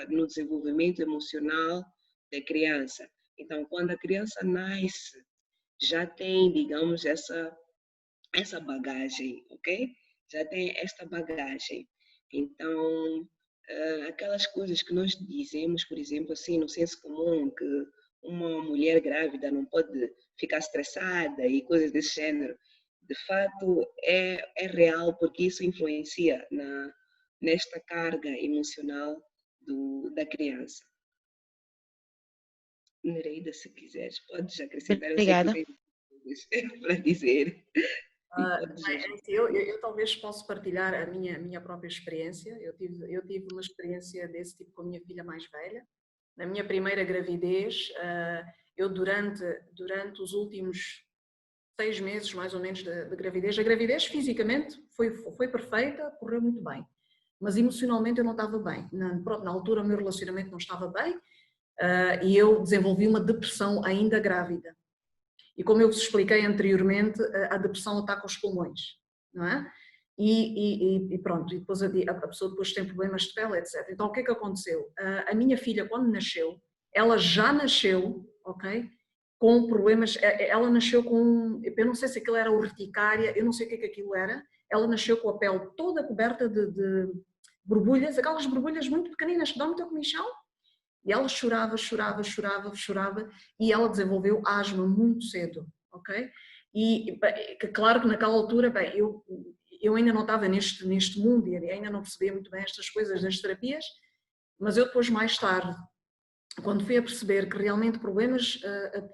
no desenvolvimento emocional da criança. Então, quando a criança nasce, já tem, digamos, essa bagagem, ok? Já tem esta bagagem. Então, aquelas coisas que nós dizemos, por exemplo, assim, no senso comum, que uma mulher grávida não pode ficar estressada e coisas desse género, de fato é real, porque isso influencia nesta carga emocional da criança. Nereida, se quiseres, podes acrescentar, eu sei que Obrigada. tem coisas para dizer. Eu talvez possa partilhar a minha própria experiência. Eu tive uma experiência desse tipo com a minha filha mais velha. Na minha primeira gravidez, eu durante os últimos 6 meses, mais ou menos, de gravidez, a gravidez fisicamente foi perfeita, correu muito bem. Mas emocionalmente eu não estava bem. Na altura o meu relacionamento não estava bem e eu desenvolvi uma depressão ainda grávida. E como eu vos expliquei anteriormente, a depressão ataca os pulmões, não é? E pronto, e depois a pessoa depois tem problemas de pele, etc. Então o que é que aconteceu? A minha filha, quando nasceu, ela já nasceu, ok? Com problemas, ela nasceu com, eu não sei se aquilo era urticária, eu não sei o que é que aquilo era, ela nasceu com a pele toda coberta de borbulhas, aquelas borbulhas muito pequeninas que dão muito comichão. E ela chorava, e ela desenvolveu asma muito cedo, ok? E claro que naquela altura, bem, eu ainda não estava neste mundo e ainda não percebia muito bem estas coisas das terapias, mas eu depois mais tarde, quando fui a perceber que realmente problemas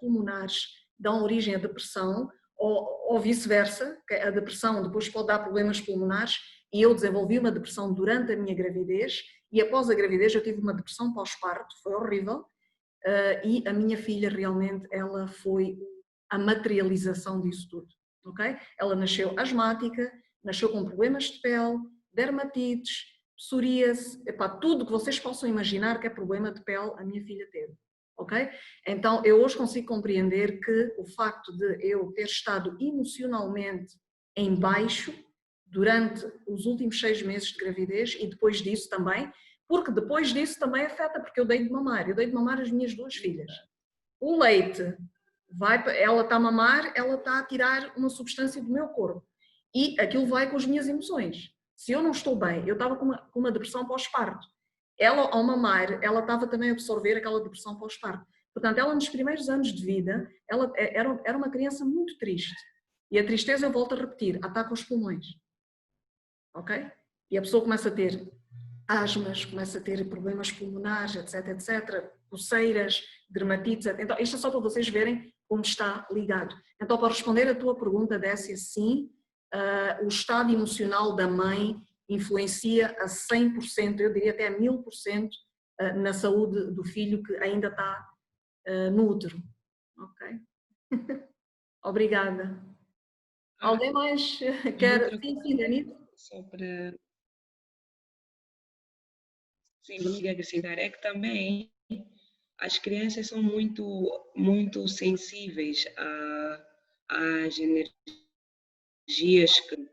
pulmonares dão origem à depressão, ou vice-versa, que a depressão depois pode dar problemas pulmonares, e eu desenvolvi uma depressão durante a minha gravidez, e após a gravidez eu tive uma depressão pós-parto, foi horrível, e a minha filha realmente, ela foi a materialização disso tudo, ok? Ela nasceu asmática, nasceu com problemas de pele, dermatites, psoríase, tudo que vocês possam imaginar que é problema de pele, a minha filha teve, ok? Então eu hoje consigo compreender que o facto de eu ter estado emocionalmente em baixo durante os últimos 6 meses de gravidez e depois disso também, porque depois disso também afeta, porque eu dei de mamar as minhas 2 filhas. O leite, ela está a mamar, ela está a tirar uma substância do meu corpo e aquilo vai com as minhas emoções. Se eu não estou bem, eu estava com uma depressão pós-parto. Ela, ao mamar, ela estava também a absorver aquela depressão pós-parto. Portanto, ela nos primeiros anos de vida, ela era uma criança muito triste. E a tristeza, eu volto a repetir, ataca os pulmões. Ok? E a pessoa começa a ter asmas, começa a ter problemas pulmonares, etc, coceiras, dermatites, etc. Então, isto é só para vocês verem como está ligado. Então, para responder a tua pergunta, Décia, sim, o estado emocional da mãe influencia a 100%, eu diria até a 1000%, na saúde do filho que ainda está no útero. Ok? Obrigada. Alguém mais quer? Sim, Danilo? Só para... Sim, o que eu queria acrescentar é que também as crianças são muito sensíveis às energias que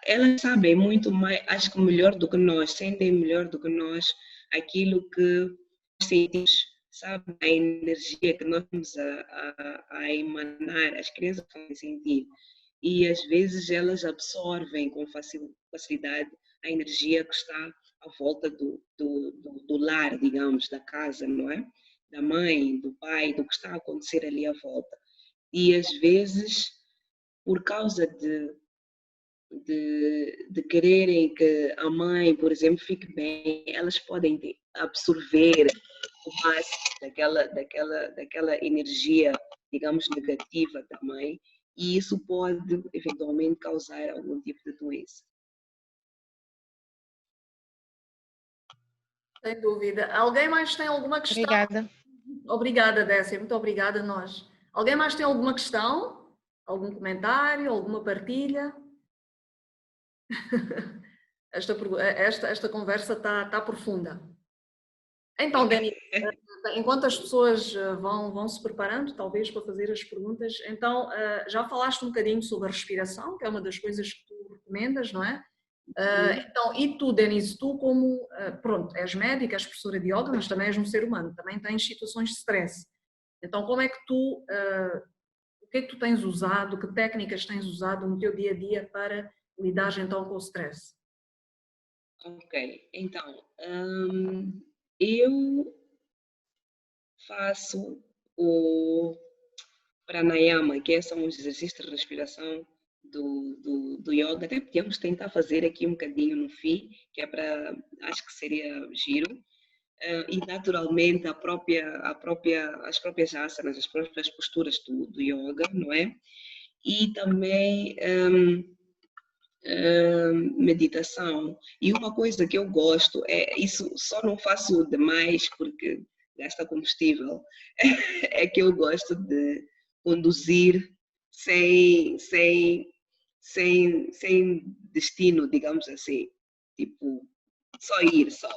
elas sabem muito mais, acho que melhor do que nós, sentem melhor do que nós aquilo que sentimos, sabe? A energia que nós estamos a emanar, as crianças podem sentir. E às vezes elas absorvem com facilidade a energia que está à volta do lar, digamos, da casa, não é? Da mãe, do pai, do que está a acontecer ali à volta. E às vezes, por causa de quererem que a mãe, por exemplo, fique bem, elas podem absorver mais daquela energia, digamos, negativa também, e isso pode eventualmente causar algum tipo de doença. Sem dúvida. Alguém mais tem alguma questão? Obrigada. Obrigada, Décia. Muito obrigada a nós. Alguém mais tem alguma questão? Algum comentário? Alguma partilha? Esta conversa está profunda. Então, Dani, enquanto as pessoas vão se preparando, talvez, para fazer as perguntas, então, já falaste um bocadinho sobre a respiração, que é uma das coisas que tu recomendas, não é? Então, e tu, Denise, tu como, pronto, és médica, és professora de yoga, mas também és um ser humano, também tens situações de stress. Então, como é que tu, o que é que tu tens usado, que técnicas tens usado no teu dia a dia para lidar então com o stress? Ok, então, eu faço o pranayama, que são os exercícios de respiração do yoga. Até podíamos tentar fazer aqui um bocadinho no fim, que é para, acho que seria giro. E naturalmente as próprias asanas, as próprias posturas do yoga, não é? E também meditação. E uma coisa que eu gosto isso só não faço demais porque gasta combustível, é que eu gosto de conduzir sem destino, digamos assim, tipo, só ir, só.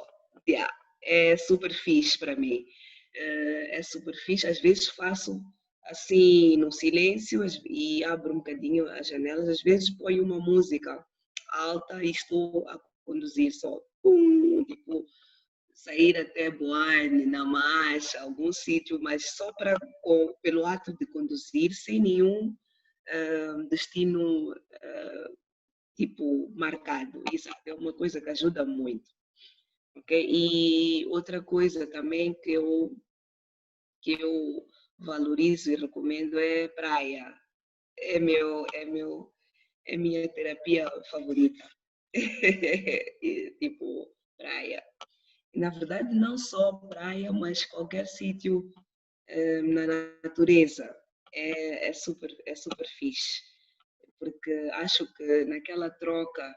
Yeah. É super fixe para mim. É super fixe. Às vezes faço assim no silêncio e abro um bocadinho as janelas. Às vezes ponho uma música alta e estou a conduzir só. Tipo, sair até Boarne, na marcha, algum sítio, mas só pelo ato de conduzir, sem nenhum destino tipo marcado. Isso é uma coisa que ajuda muito. Okay? E outra coisa também que eu valorizo e recomendo é praia. É minha terapia favorita. Tipo, praia. Na verdade, não só praia, mas qualquer sítio na natureza é super fixe. Porque acho que naquela troca,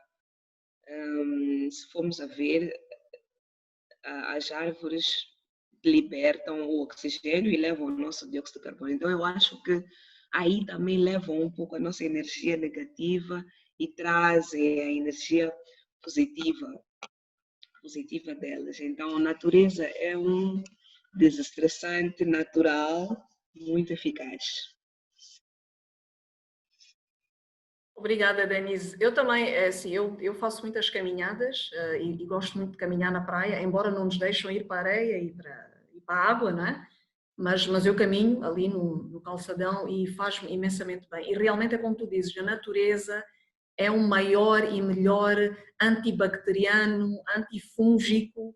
se formos a ver, as árvores libertam o oxigênio e levam o nosso dióxido de carbono. Então, eu acho que aí também levam um pouco a nossa energia negativa e trazem a energia positiva delas. Então, a natureza é um desestressante natural muito eficaz. Obrigada, Denise. Eu também, assim, eu faço muitas caminhadas e gosto muito de caminhar na praia, embora não nos deixam ir para a areia e para a água, não é? Mas eu caminho ali no calçadão e faz-me imensamente bem. E realmente é como tu dizes, a natureza é o maior e melhor antibacteriano, antifúngico,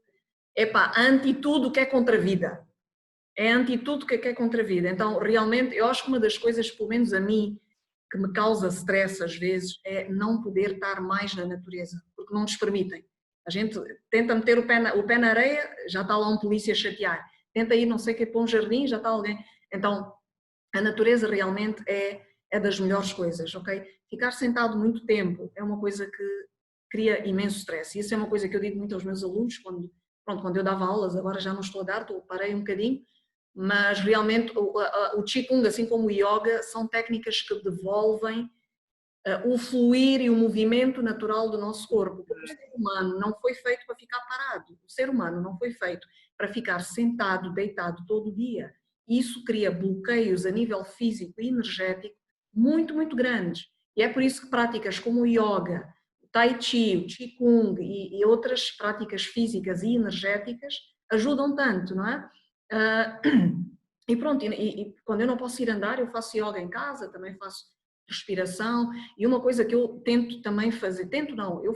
anti tudo que é contra a vida. É anti tudo que é contra a vida. Então, realmente, eu acho que uma das coisas, pelo menos a mim, que me causa stress às vezes, é não poder estar mais na natureza, porque não nos permitem. A gente tenta meter o pé na areia, já está lá um polícia a chatear. Tenta ir não sei o que para um jardim, já está alguém. Então, a natureza realmente é das melhores coisas, ok? Ficar sentado muito tempo é uma coisa que cria imenso stress. E isso é uma coisa que eu digo muito aos meus alunos quando eu dava aulas, agora já não estou a dar, parei um bocadinho, mas realmente o Qigong, assim como o Yoga, são técnicas que devolvem o fluir e o movimento natural do nosso corpo. Porque o ser humano não foi feito para ficar parado, o ser humano não foi feito para ficar sentado, deitado todo dia. Isso cria bloqueios a nível físico e energético muito, muito grandes. E é por isso que práticas como o Yoga, o Tai Chi, o Qigong e outras práticas físicas e energéticas ajudam tanto, não é? E pronto, e quando eu não posso ir andar, eu faço yoga em casa, também faço respiração, e uma coisa que eu tento também fazer, eu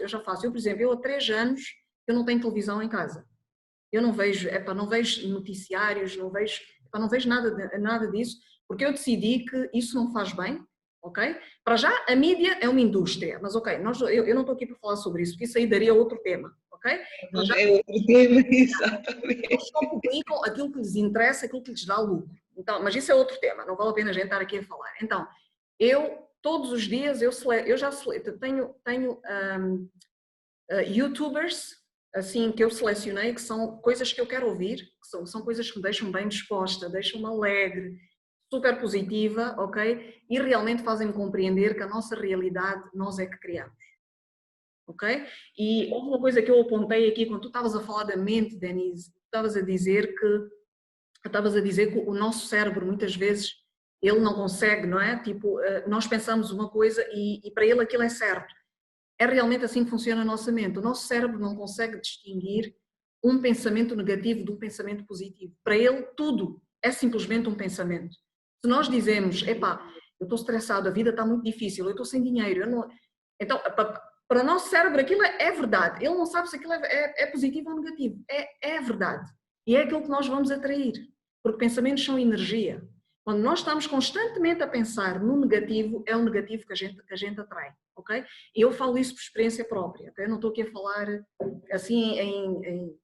já faço, por exemplo, eu há 3 anos eu não tenho televisão em casa, eu não vejo, não vejo noticiários, não vejo nada disso, porque eu decidi que isso não faz bem, ok? Para já, a mídia é uma indústria, mas ok, eu não estou aqui para falar sobre isso, porque isso aí daria outro tema, ok? ok? Eles já É outro tema, exatamente. só publicam aquilo que lhes interessa, aquilo que lhes dá lucro. Então, mas isso é outro tema, não vale a pena a gente estar aqui a falar. Então, todos os dias, eu já tenho YouTubers, assim, que eu selecionei, que são coisas que eu quero ouvir, que são coisas que me deixam bem disposta, deixam-me alegre, super positiva, ok? E realmente fazem-me compreender que a nossa realidade nós é que criamos, ok? E houve uma coisa que eu apontei aqui, quando tu estavas a falar da mente, Denise, estavas a dizer que o nosso cérebro, muitas vezes, ele não consegue, não é? Tipo, nós pensamos uma coisa e para ele aquilo é certo. É realmente assim que funciona a nossa mente. O nosso cérebro não consegue distinguir um pensamento negativo de um pensamento positivo. Para ele, tudo é simplesmente um pensamento. Se nós dizemos, epá, eu estou estressado, a vida está muito difícil, eu estou sem dinheiro, eu não... Então, para o nosso cérebro aquilo é verdade. Ele não sabe se aquilo é positivo ou negativo. É verdade. E é aquilo que nós vamos atrair. Porque pensamentos são energia. Quando nós estamos constantemente a pensar no negativo, é o negativo que a gente atrai, ok? E eu falo isso por experiência própria, ok? Não estou aqui a falar assim em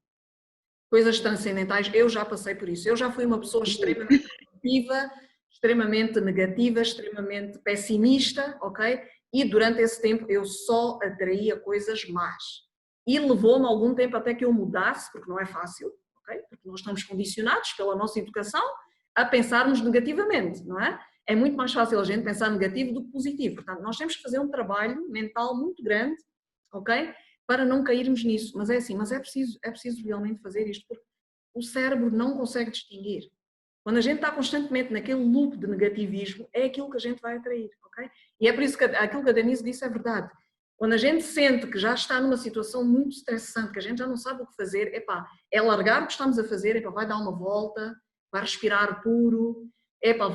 coisas transcendentais, eu já passei por isso. Eu já fui uma pessoa extremamente negativa, extremamente pessimista, ok? E durante esse tempo eu só atraía coisas más. E levou-me algum tempo até que eu mudasse, porque não é fácil, ok? Porque nós estamos condicionados pela nossa educação a pensarmos negativamente, não é? É muito mais fácil a gente pensar negativo do que positivo. Portanto, nós temos que fazer um trabalho mental muito grande, ok? Para não cairmos nisso. Mas é assim, é preciso realmente fazer isto, porque o cérebro não consegue distinguir. Quando a gente está constantemente naquele loop de negativismo, é aquilo que a gente vai atrair, ok? E é por isso que aquilo que a Denise disse é verdade. Quando a gente sente que já está numa situação muito estressante, que a gente já não sabe o que fazer, epá, é largar o que estamos a fazer, epá, vai dar uma volta, vai respirar puro, epá,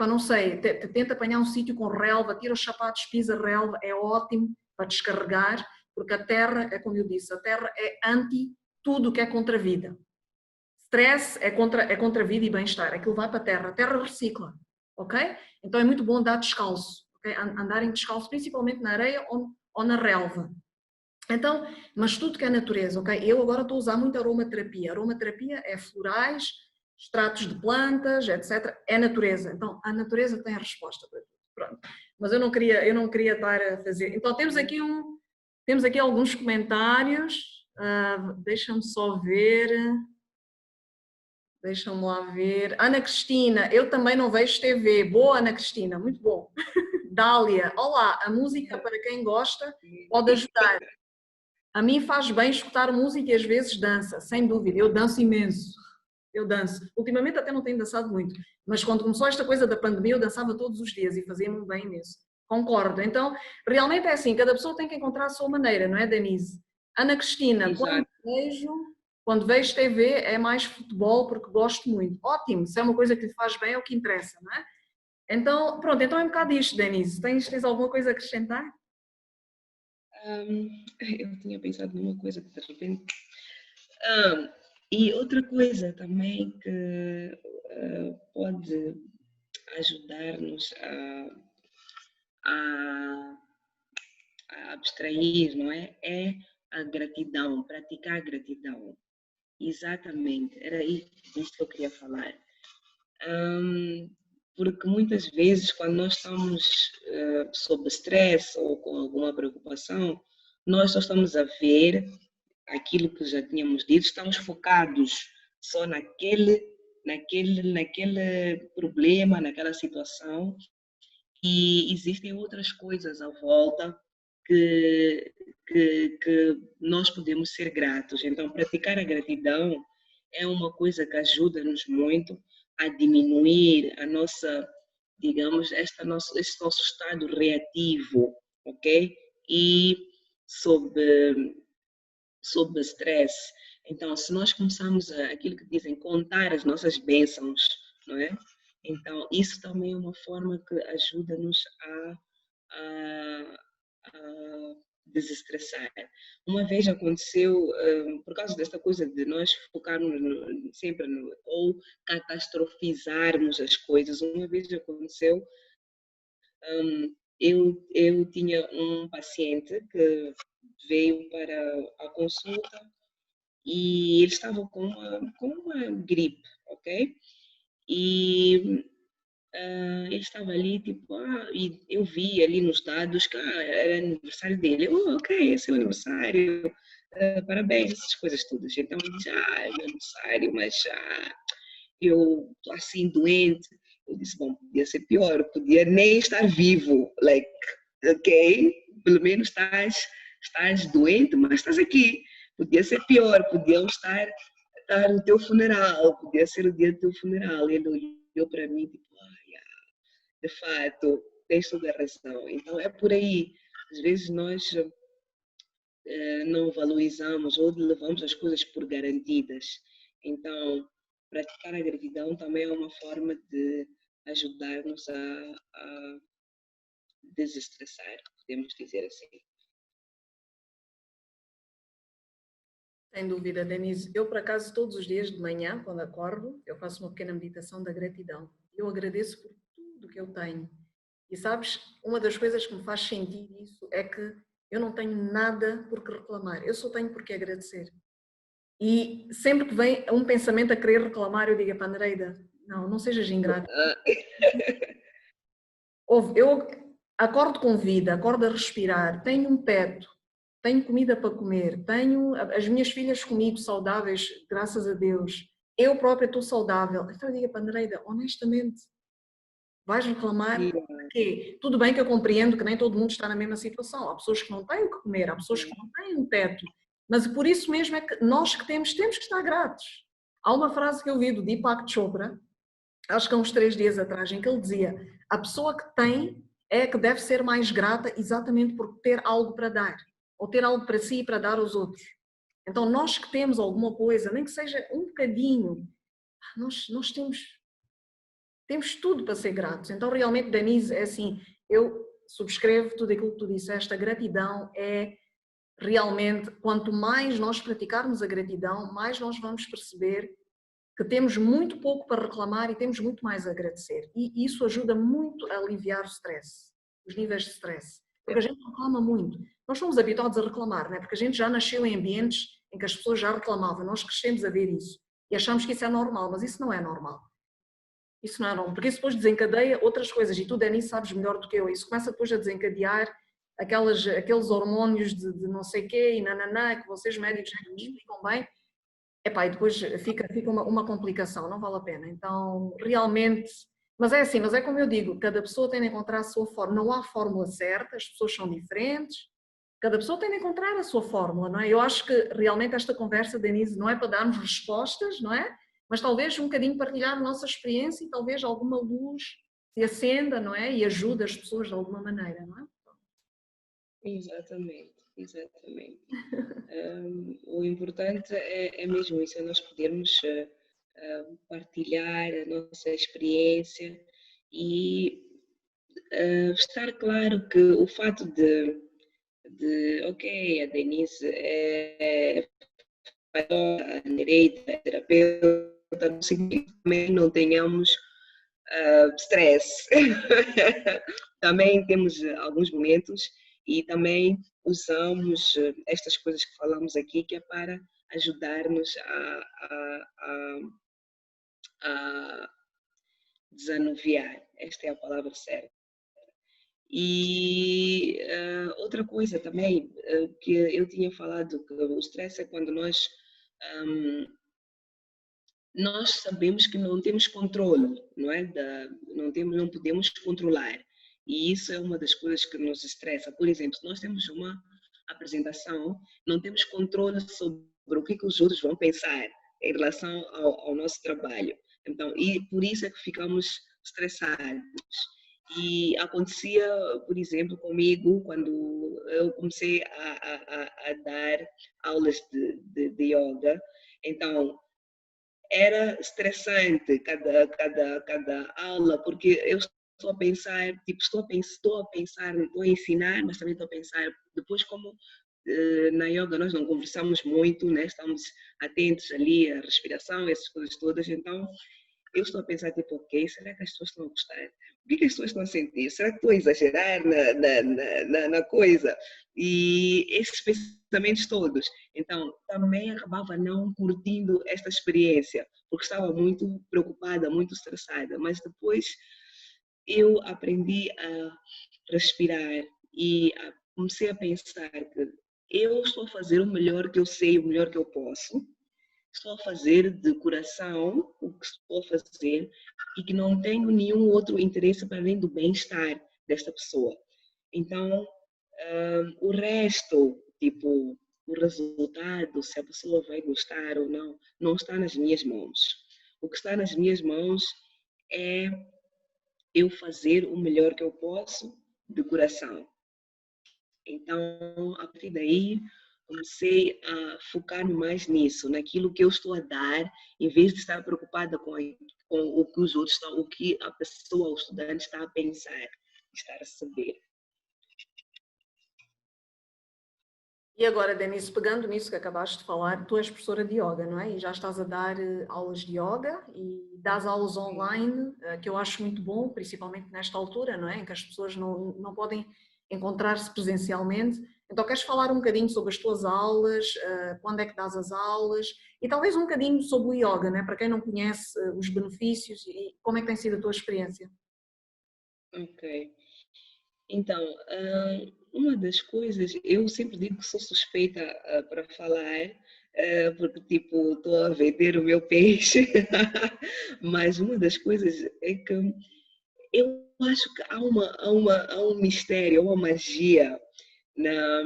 não sei, tenta apanhar um sítio com relva, tira os sapatos, pisa relva, é ótimo para descarregar, porque a Terra, é como eu disse, a Terra é anti tudo o que é contra a vida. Stress é contra a vida e bem-estar, aquilo vai para a terra recicla, ok? Então é muito bom andar descalço, okay? Andarem descalço, principalmente na areia ou na relva. Então, mas tudo que é natureza, ok? Eu agora estou a usar muito aromaterapia. Aromaterapia é florais, extratos de plantas, etc. É natureza. Então, a natureza tem a resposta para tudo. Pronto. Mas eu não queria estar a fazer. Então, temos aqui alguns comentários. Deixa-me só ver. Deixa-me lá ver. Ana Cristina, eu também não vejo TV. Boa, Ana Cristina, muito bom. Dália, olá, a música para quem gosta pode ajudar. A mim faz bem escutar música e às vezes dança, sem dúvida. Eu danço imenso. Eu danço. Ultimamente até não tenho dançado muito, mas quando começou esta coisa da pandemia eu dançava todos os dias e fazia-me bem imenso. Concordo. Então, realmente é assim, cada pessoa tem que encontrar a sua maneira, não é, Denise? Ana Cristina, quando vejo TV é mais futebol porque gosto muito. Ótimo, se é uma coisa que lhe faz bem é o que interessa, não é? Então, pronto, então é um bocado isto, Denise. Tens alguma coisa a acrescentar? Eu tinha pensado numa coisa que de repente... e outra coisa também que pode ajudar-nos a abstrair, não é? É a gratidão, praticar a gratidão. Exatamente, era isso que eu queria falar. Porque muitas vezes, quando nós estamos sob estresse ou com alguma preocupação, nós só estamos a ver aquilo que já tínhamos dito, estamos focados só naquele problema, naquela situação, e existem outras coisas à volta que nós podemos ser gratos. Então, praticar a gratidão é uma coisa que ajuda-nos muito a diminuir a nossa, digamos, este nosso estado reativo, ok? E sob estresse. Então, se nós começamos aquilo que dizem, contar as nossas bênçãos, não é? Então, isso também é uma forma que ajuda-nos a desestressar. Uma vez aconteceu, por causa desta coisa de nós focarmos sempre ou catastrofizarmos as coisas, uma vez aconteceu, eu tinha um paciente que veio para a consulta e ele estava com uma gripe, ok? E ele estava ali, tipo, e eu vi ali nos dados que era aniversário dele. Ok, esse é o aniversário, parabéns, essas coisas todas. Então ele disse, é meu aniversário, mas eu estou assim doente. Eu disse, bom, podia ser pior, podia nem estar vivo, like, ok, pelo menos estás doente, mas estás aqui. Podia ser pior, podiam estar no teu funeral, podia ser o dia do teu funeral. Ele olhou para mim, tipo, de fato, tens toda a razão. Então é por aí. Às vezes nós não valorizamos ou levamos as coisas por garantidas. Então, praticar a gratidão também é uma forma de ajudar-nos a desestressar, podemos dizer assim. Sem dúvida, Denise. Eu, por acaso, todos os dias de manhã, quando acordo, eu faço uma pequena meditação da gratidão. Eu agradeço por tudo que eu tenho. E sabes, uma das coisas que me faz sentir isso é que eu não tenho nada por que reclamar. Eu só tenho por que agradecer. E sempre que vem um pensamento a querer reclamar, eu digo para a Nereida, não sejas ingrata. Eu acordo com vida, acordo a respirar, tenho um teto, tenho comida para comer, tenho as minhas filhas comigo saudáveis, graças a Deus. Eu própria estou saudável. Então eu digo para a Nereida, honestamente, vais reclamar de quê? Tudo bem que eu compreendo que nem todo mundo está na mesma situação. Há pessoas que não têm o que comer, há pessoas que não têm um teto. Mas por isso mesmo é que nós que temos que estar gratos. Há uma frase que eu vi do Deepak Chopra, acho que há uns 3 dias atrás, em que ele dizia: a pessoa que tem é que deve ser mais grata exatamente por ter algo para dar, ou ter algo para si e para dar aos outros. Então nós que temos alguma coisa, nem que seja um bocadinho, nós temos tudo para ser gratos. Então realmente, Denise, é assim, eu subscrevo tudo aquilo que tu disseste, a gratidão é realmente, quanto mais nós praticarmos a gratidão, mais nós vamos perceber que temos muito pouco para reclamar e temos muito mais a agradecer. E isso ajuda muito a aliviar o stress, os níveis de stress. Porque a gente reclama muito. Nós somos habituados a reclamar, não é? Porque a gente já nasceu em ambientes em que as pessoas já reclamavam. Nós crescemos a ver isso. E achamos que isso é normal, mas isso não é normal. Isso não é normal, porque isso depois desencadeia outras coisas. E tu, Denis, sabes melhor do que eu. Isso começa depois a desencadear aqueles hormônios de não sei quê e nananá, que vocês médicos já nos explicam bem. Epá, e depois fica uma complicação, não vale a pena. Então, realmente, mas é assim, mas é como eu digo, cada pessoa tem de encontrar a sua forma, não há fórmula certa, as pessoas são diferentes, cada pessoa tem de encontrar a sua fórmula, não é? Eu acho que realmente esta conversa, Denise, não é para darmos respostas, não é? Mas talvez um bocadinho partilhar a nossa experiência e talvez alguma luz se acenda, não é? E ajude as pessoas de alguma maneira, não é? Exatamente. O importante é mesmo isso, é nós podermos partilhar a nossa experiência e estar claro que o fato de ok, a Denise é a Nereida é terapeuta, não significa que também não tenhamos stress. Também temos alguns momentos e também usamos estas coisas que falamos aqui, que é para ajudar-nos a desanuviar. Esta é a palavra certa. E outra coisa também que eu tinha falado, que o stress é quando nós sabemos que não temos controle, não é? Não podemos controlar. E isso é uma das coisas que nos estressa. Por exemplo, se nós temos uma apresentação, não temos controle sobre o que os outros vão pensar em relação ao nosso trabalho. Então, e por isso é que ficamos estressados. E acontecia, por exemplo, comigo, quando eu comecei a dar aulas de yoga. Então, era estressante cada aula, porque eu estou a pensar, tipo, estou a ensinar, mas também estou a pensar depois como na yoga nós não conversamos muito, né? Estamos atentos ali à respiração, essas coisas todas, então eu estou a pensar, tipo, ok, será que as pessoas estão a gostar? O que as pessoas estão a sentir? Será que estou a exagerar na coisa? E esses pensamentos todos. Então, também acabava não curtindo esta experiência, porque estava muito preocupada, muito estressada. Mas depois eu aprendi a respirar e comecei a pensar que eu estou a fazer o melhor que eu sei, o melhor que eu posso. Estou a fazer de coração o que estou a fazer e que não tenho nenhum outro interesse para além do bem-estar desta pessoa. Então, o resto, tipo, o resultado, se a pessoa vai gostar ou não, não está nas minhas mãos. O que está nas minhas mãos é eu fazer o melhor que eu posso de coração. Então, a partir daí, comecei a focar mais nisso, naquilo que eu estou a dar, em vez de estar preocupada com o que os outros estão, o que a pessoa, o estudante está a pensar, está a receber. E agora, Denise, pegando nisso que acabaste de falar, tu és professora de yoga, não é? E já estás a dar aulas de yoga e dás aulas online, que eu acho muito bom, principalmente nesta altura, não é? Em que as pessoas não podem encontrar-se presencialmente. Então, queres falar um bocadinho sobre as tuas aulas, quando é que dás as aulas e talvez um bocadinho sobre o yoga, não é? Para quem não conhece os benefícios e como é que tem sido a tua experiência? Ok. Então, uma das coisas, eu sempre digo que sou suspeita para falar, porque, tipo, estou a vender o meu peixe, mas uma das coisas é que eu acho que há um mistério, há uma magia na,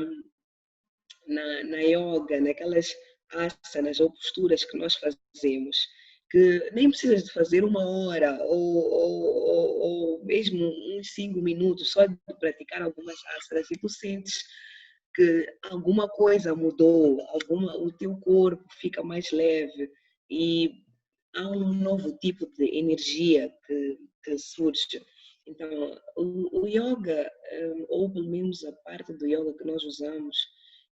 na yoga, naquelas asanas ou posturas que nós fazemos, que nem precisas de fazer uma hora ou mesmo uns 5 minutos só de praticar algumas asanas e tu sentes que alguma coisa mudou, o teu corpo fica mais leve e há um novo tipo de energia que surge. Então, o yoga, ou pelo menos a parte do yoga que nós usamos,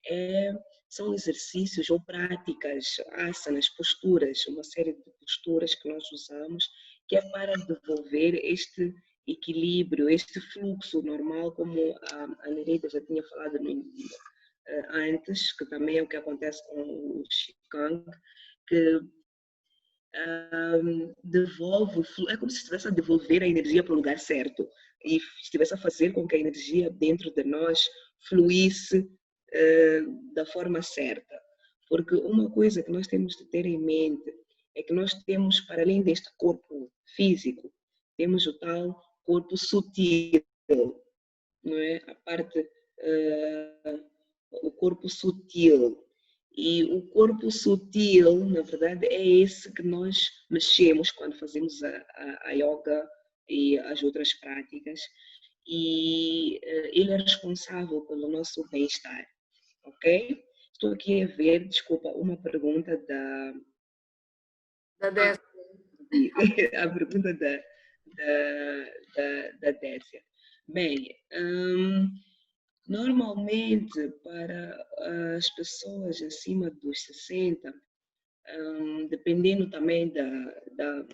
é, são exercícios ou práticas, asanas, posturas, uma série de posturas que nós usamos, que é para devolver este equilíbrio, este fluxo normal, como a Nereida já tinha falado antes, que também é o que acontece com o Qigong, que devolve, é como se estivesse a devolver a energia para o lugar certo e estivesse a fazer com que a energia dentro de nós fluísse da forma certa. Porque uma coisa que nós temos de ter em mente é que nós temos, para além deste corpo físico, temos o tal corpo sutil, não é? A parte, o corpo sutil. E o corpo sutil, na verdade, é esse que nós mexemos quando fazemos a yoga e as outras práticas. E ele é responsável pelo nosso bem-estar, ok? Estou aqui a ver, desculpa, uma pergunta Da Décia. a pergunta da Décia. Bem, normalmente para as pessoas acima dos 60, dependendo também da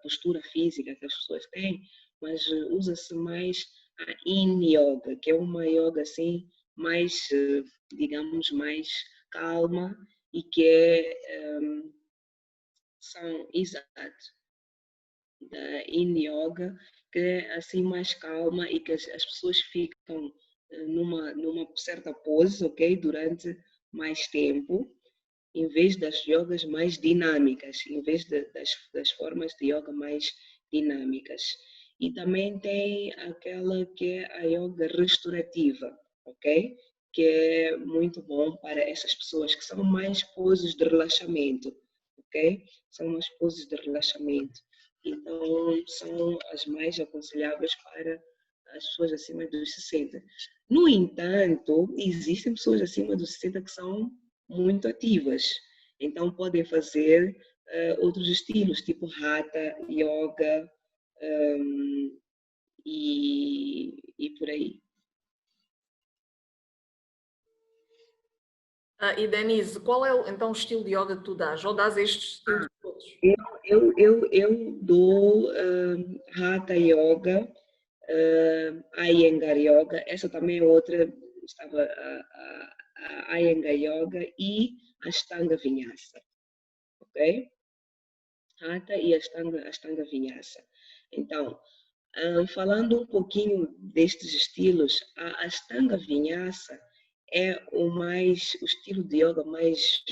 postura física que as pessoas têm, mas usa-se mais a Yin Yoga, que é uma yoga assim mais, digamos, mais calma e que são exato da Yin Yoga, que é assim mais calma e que as pessoas ficam numa certa pose, ok, durante mais tempo, em vez das yogas mais dinâmicas, em vez das formas de yoga mais dinâmicas. E também tem aquela que é a yoga restaurativa, ok? Que é muito bom para essas pessoas que são mais poses de relaxamento, ok? São mais poses de relaxamento. Então, são as mais aconselháveis para as pessoas acima dos 60. No entanto, existem pessoas acima dos 60 que são muito ativas. Então, podem fazer outros estilos, tipo Hatha, Yoga e por aí. E Denise, qual é então o estilo de yoga que tu dás? Ou dás estes estilos todos? Eu dou Hatha Yoga, Iyengar Yoga, essa também é outra, estava a Iyengar Yoga e Ashtanga Vinyasa, ok? Hatha e Ashtanga Vinyasa. Então, falando um pouquinho destes estilos, a Ashtanga Vinyasa é o estilo de yoga mais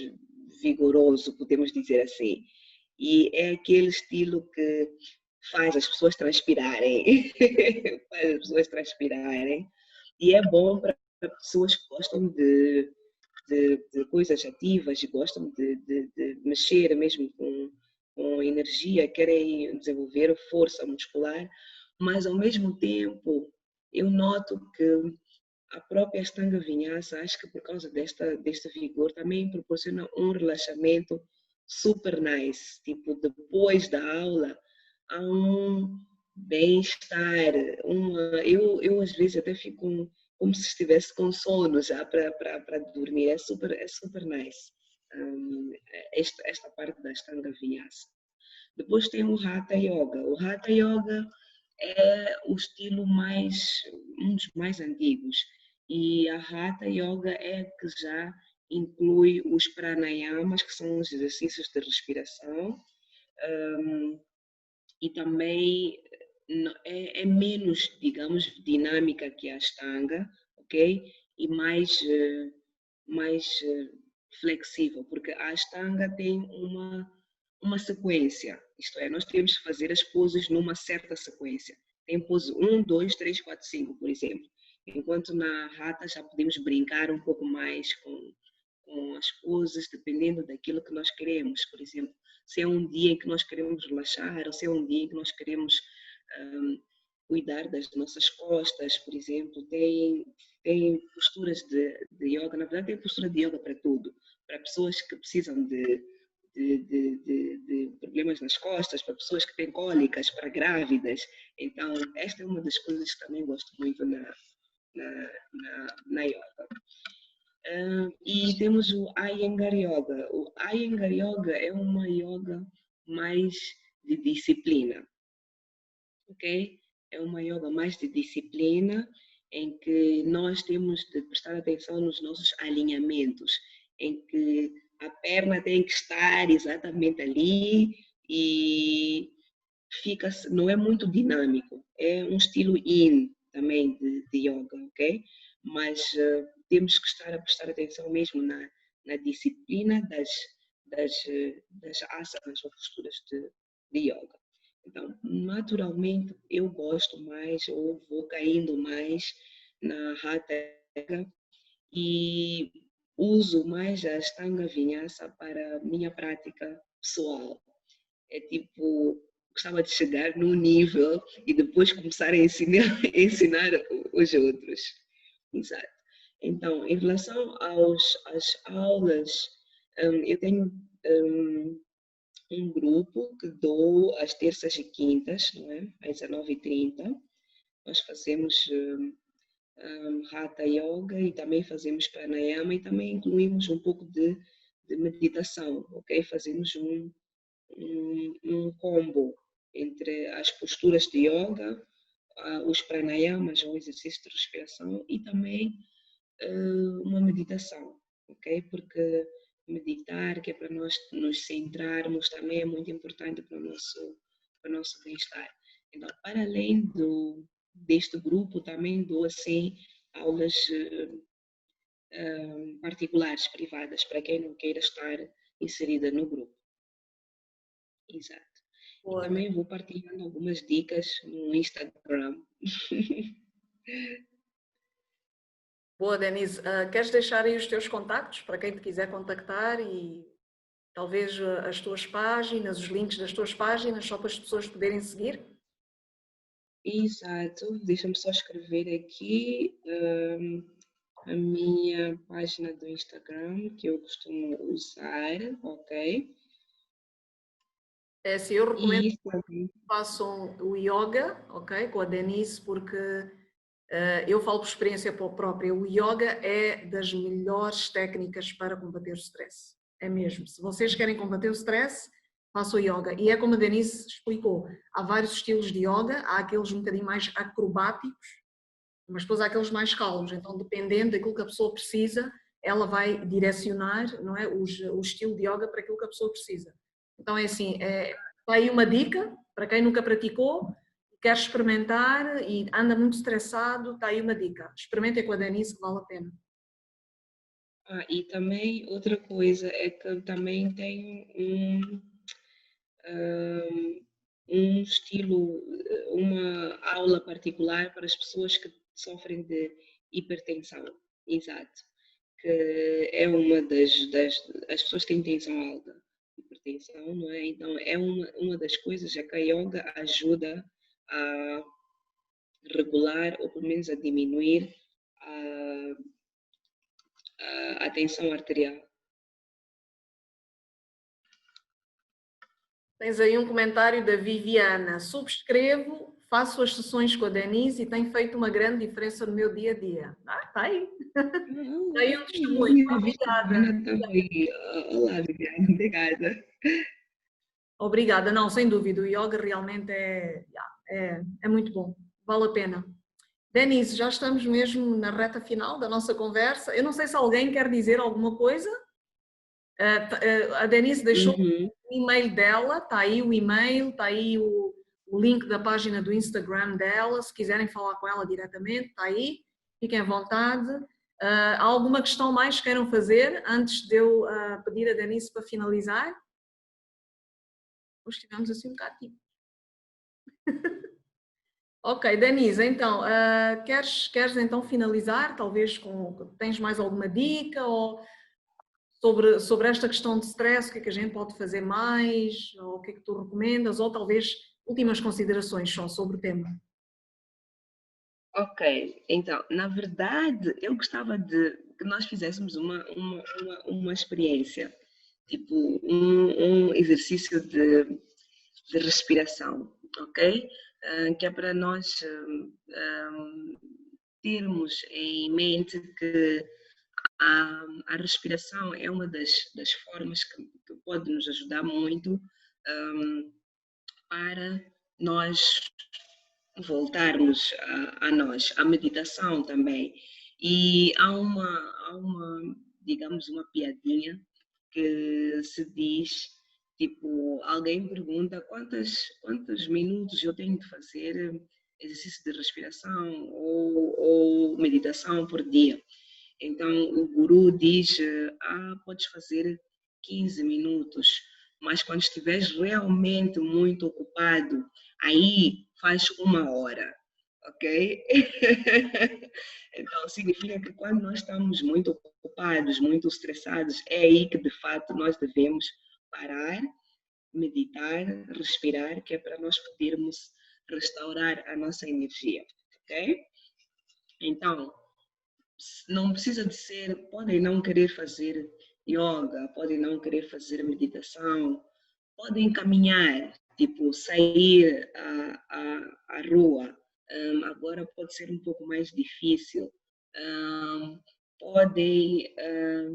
vigoroso, podemos dizer assim. E é aquele estilo que faz as pessoas transpirarem. Faz as pessoas transpirarem. E é bom para pessoas que gostam de coisas ativas, gostam de mexer mesmo com energia, querem desenvolver força muscular, mas ao mesmo tempo eu noto que a própria Ashtanga Vinyasa, acho que por causa deste vigor, também proporciona um relaxamento super nice. Tipo, depois da aula, há um bem-estar. Eu às vezes até fico como se estivesse com sono já para dormir. É super nice. Esta parte da Ashtanga Vinyasa. Depois tem o Hatha Yoga. O Hatha Yoga é o estilo um dos mais antigos. E a Hatha Yoga é que já inclui os pranayamas, que são os exercícios de respiração, e também é menos, digamos, dinâmica que a Ashtanga, ok? E mais flexível, porque a Ashtanga tem uma sequência, isto é, nós temos que fazer as poses numa certa sequência. Tem pose 1, 2, 3, 4, 5, por exemplo. Enquanto na Hatha já podemos brincar um pouco mais com as poses, dependendo daquilo que nós queremos. Por exemplo, se é um dia em que nós queremos relaxar, ou se é um dia em que nós queremos cuidar das nossas costas, por exemplo, tem posturas de yoga, na verdade tem postura de yoga para tudo, para pessoas que precisam de problemas nas costas, para pessoas que têm cólicas, para grávidas. Então, esta é uma das coisas que também gosto muito na yoga. E temos o Iyengar Yoga. O Iyengar Yoga é uma yoga mais de disciplina, ok? É uma yoga mais de disciplina, em que nós temos de prestar atenção nos nossos alinhamentos, em que a perna tem que estar exatamente ali e não é muito dinâmico. É um estilo yin também de yoga, ok? Mas temos que estar a prestar atenção mesmo na disciplina das asanas ou posturas de yoga. Então, naturalmente, eu gosto mais ou vou caindo mais na Hatha Yoga e uso mais a Ashtanga Vinyasa para minha prática pessoal. É tipo, gostava de chegar num nível e depois começar a ensinar os outros. Exato. Então, em relação às aulas, eu tenho um grupo que dou às terças e quintas, não é? Às 19h30. Nós fazemos Hatha Yoga e também fazemos Pranayama e também incluímos um pouco de meditação, ok? Fazemos um combo entre as posturas de yoga, os pranayamas, ou exercício de respiração, e também uma meditação, ok? Porque meditar, que é para nós nos centrarmos, também é muito importante para o nosso bem-estar. Então, para além deste grupo, também dou assim aulas particulares, privadas, para quem não queira estar inserida no grupo. Exato. Boa. E também vou partilhando algumas dicas no Instagram. Boa, Denise. Queres deixar aí os teus contactos para quem te quiser contactar e talvez as tuas páginas, os links das tuas páginas, só para as pessoas poderem seguir? Exato. Deixa-me só escrever aqui a minha página do Instagram, que eu costumo usar, ok? É, sim, eu recomendo que façam o yoga, ok, com a Denise, porque eu falo por experiência própria, o yoga é das melhores técnicas para combater o stress. É mesmo. Se vocês querem combater o stress, faça o yoga. E é como a Denise explicou, há vários estilos de yoga, há aqueles um bocadinho mais acrobáticos, mas depois há aqueles mais calmos, então dependendo daquilo que a pessoa precisa, ela vai direcionar, não é, o estilo de yoga para aquilo que a pessoa precisa. Então é assim, está aí uma dica, para quem nunca praticou, quer experimentar e anda muito estressado, está aí uma dica, experimentem com a Denise que vale a pena. E também outra coisa é que também tem um estilo, uma aula particular para as pessoas que sofrem de hipertensão, exato, que é uma as pessoas que têm tensão alta, hipertensão, não é? Então é uma das coisas é que a yoga ajuda a regular ou pelo menos a diminuir a tensão arterial. Tens aí um comentário da Viviana. Subscrevo, faço as sessões com a Denise e tem feito uma grande diferença no meu dia a dia. Está aí. Está aí um testemunho. Obrigada. Olá, Viviana. Obrigada. Obrigada. Não, sem dúvida. O yoga realmente é muito bom. Vale a pena. Denise, já estamos mesmo na reta final da nossa conversa. Eu não sei se alguém quer dizer alguma coisa. A Denise deixou o e-mail dela, está aí o e-mail, está aí o link da página do Instagram dela, se quiserem falar com ela diretamente, está aí, fiquem à vontade. Há alguma questão mais que queiram fazer antes de eu pedir a Denise para finalizar? Hoje estivemos assim um bocadinho. Ok, Denise, então, queres então finalizar, talvez tens mais alguma dica ou sobre esta questão de stress, o que é que a gente pode fazer mais, ou o que é que tu recomendas, ou talvez últimas considerações só sobre o tema. Ok, então, na verdade, eu gostava de que nós fizéssemos uma experiência, tipo um exercício de respiração, ok? Que é para nós termos em mente que a respiração é uma das formas que pode nos ajudar muito para nós voltarmos a nós, a meditação também. E há digamos, uma piadinha que se diz, tipo, alguém pergunta quantos minutos eu tenho de fazer exercício de respiração ou meditação por dia. Então, o guru diz, podes fazer 15 minutos, mas quando estiveres realmente muito ocupado, aí faz 1 hora, ok? Então, significa que quando nós estamos muito ocupados, muito estressados, é aí que, de fato, nós devemos parar, meditar, respirar, que é para nós podermos restaurar a nossa energia, ok? Então, não precisa de ser, podem não querer fazer yoga, podem não querer fazer meditação, podem caminhar, tipo sair à rua. Agora pode ser um pouco mais difícil. Podem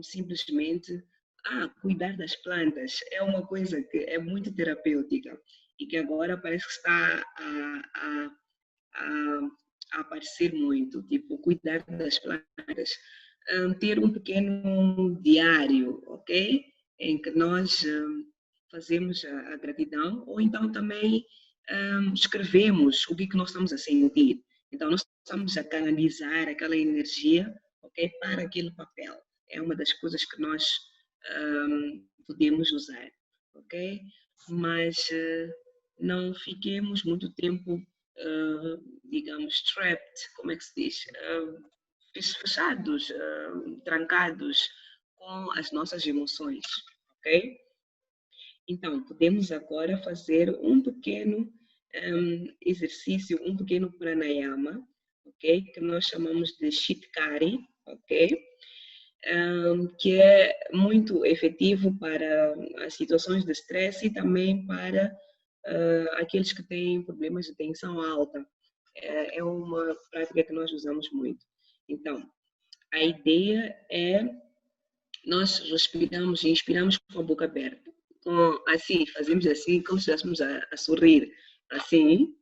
simplesmente cuidar das plantas. É uma coisa que é muito terapêutica e que agora parece que está a aparecer muito, tipo, cuidar das plantas, ter um pequeno diário, ok? Em que nós fazemos a gratidão, ou então também escrevemos o que nós estamos a sentir. Então, nós estamos a canalizar aquela energia, ok? Para aquele papel. É uma das coisas que nós podemos usar, ok? Mas não fiquemos muito tempo digamos, trapped, como é que se diz? Fechados, trancados com as nossas emoções, ok? Então, podemos agora fazer um pequeno exercício, um pequeno pranayama, ok? Que nós chamamos de Chitkari, ok? Que é muito efetivo para as situações de estresse e também para aqueles que têm problemas de tensão alta. É uma prática que nós usamos muito. Então, a ideia é nós respiramos e inspiramos com a boca aberta, assim, fazemos assim, como se estivéssemos a sorrir, assim,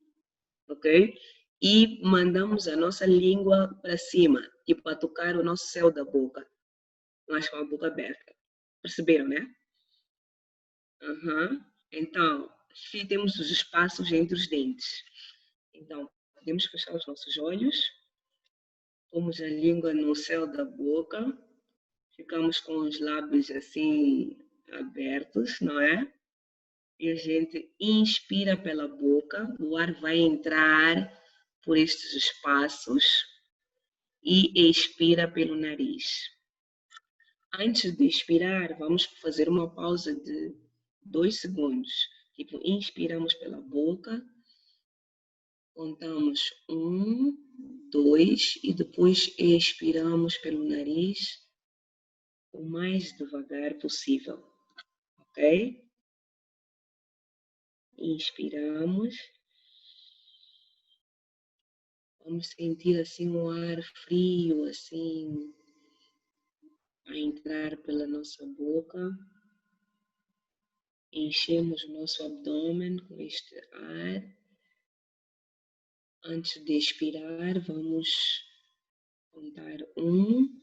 ok? E mandamos a nossa língua para cima, tipo a tocar o nosso céu da boca, mas com a boca aberta. Perceberam, né? Uhum. Então, temos os espaços entre os dentes. Então, podemos fechar os nossos olhos, pomos a língua no céu da boca, ficamos com os lábios assim abertos, não é? E a gente inspira pela boca, o ar vai entrar por estes espaços e expira pelo nariz. Antes de expirar, vamos fazer uma pausa de 2 segundos. Tipo, inspiramos pela boca, contamos 1, 2 e depois expiramos pelo nariz o mais devagar possível, ok? Inspiramos. Vamos sentir assim um ar frio, assim, a entrar pela nossa boca. Enchemos o nosso abdômen com este ar. Antes de expirar, vamos contar 1,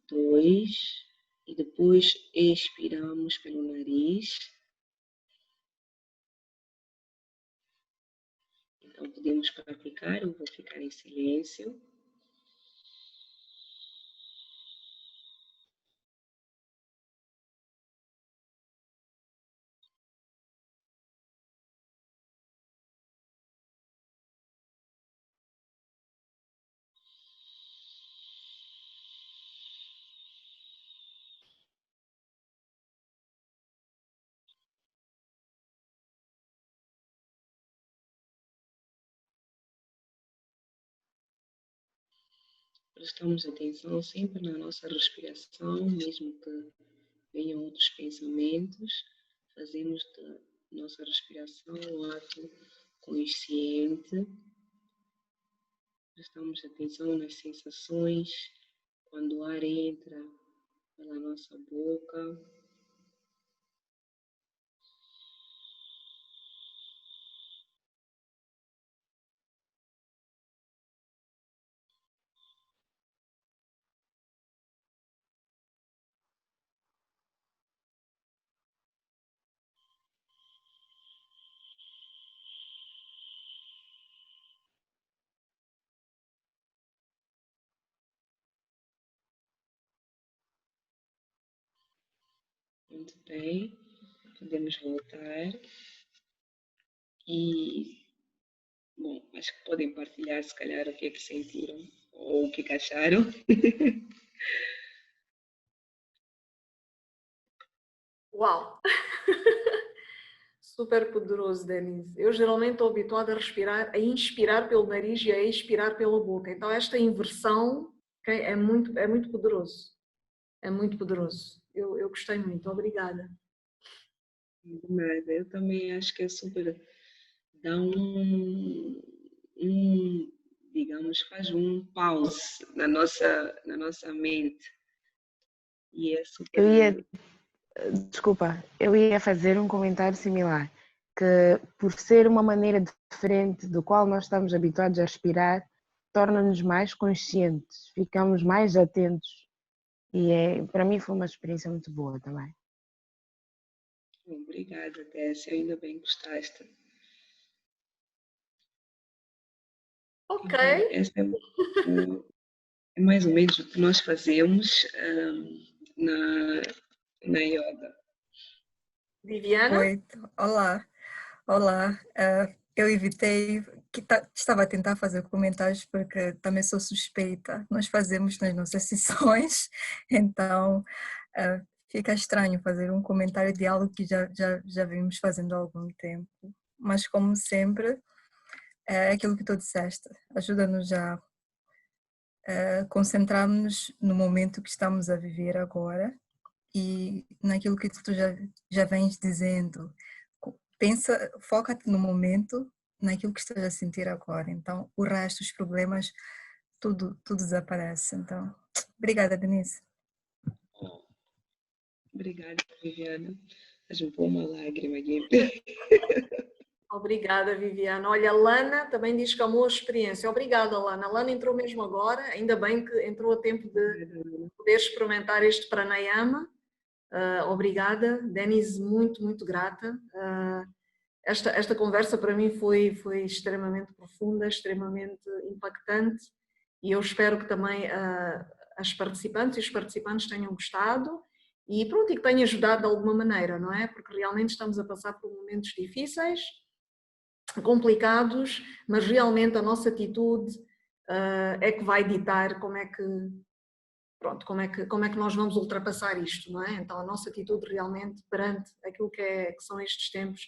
2 e depois expiramos pelo nariz. Então podemos praticar, eu vou ficar em silêncio. Prestamos atenção sempre na nossa respiração, mesmo que venham outros pensamentos. Fazemos da nossa respiração um ato consciente. Prestamos atenção nas sensações quando o ar entra pela nossa boca. Muito bem, podemos voltar. E, bom, acho que podem partilhar, se calhar, o que é que sentiram ou o que é que acharam. Uau! Super poderoso, Denise. Eu geralmente estou habituada a respirar, a inspirar pelo nariz e a expirar pela boca. Então esta inversão é muito poderoso. É muito poderoso. Eu gostei muito. Obrigada. Nada, eu também acho que é super. Dá digamos, faz um pause na nossa mente. E é Eu ia, super. desculpa, eu ia fazer um comentário similar, que por ser uma maneira diferente do qual nós estamos habituados a respirar, torna-nos mais conscientes, ficamos mais atentos para mim foi uma experiência muito boa também. Obrigada, Tessia, ainda bem que gostaste. Ok. Então, esta é mais ou menos o que nós fazemos na, na yoga. Viviana? Oi, olá, olá. Eu evitei, estava a tentar fazer comentários porque também sou suspeita. Nós fazemos nas nossas sessões, então fica estranho fazer um comentário de algo que já vimos fazendo há algum tempo. Mas como sempre, é aquilo que tu disseste, ajuda-nos a concentrarmos no momento que estamos a viver agora e naquilo que tu já vens dizendo. Pensa, foca-te no momento, naquilo que estás a sentir agora. Então, o resto, os problemas, tudo desaparece. Então, obrigada, Denise. Obrigada, Viviana. me pôr uma lágrima aqui. Obrigada, Viviana. Olha, a Lana também diz que amou a experiência. Obrigada, Lana. A Lana entrou mesmo agora, ainda bem que entrou a tempo de poder experimentar este pranayama. Obrigada. Denise, muito, muito grata. Esta conversa para mim foi extremamente profunda, extremamente impactante e eu espero que também as participantes e os participantes tenham gostado e pronto, e que tenha ajudado de alguma maneira, não é? Porque realmente estamos a passar por momentos difíceis, complicados, mas realmente a nossa atitude é que vai ditar como é que, pronto, como é que nós vamos ultrapassar isto, não é? Então a nossa atitude realmente perante aquilo que são estes tempos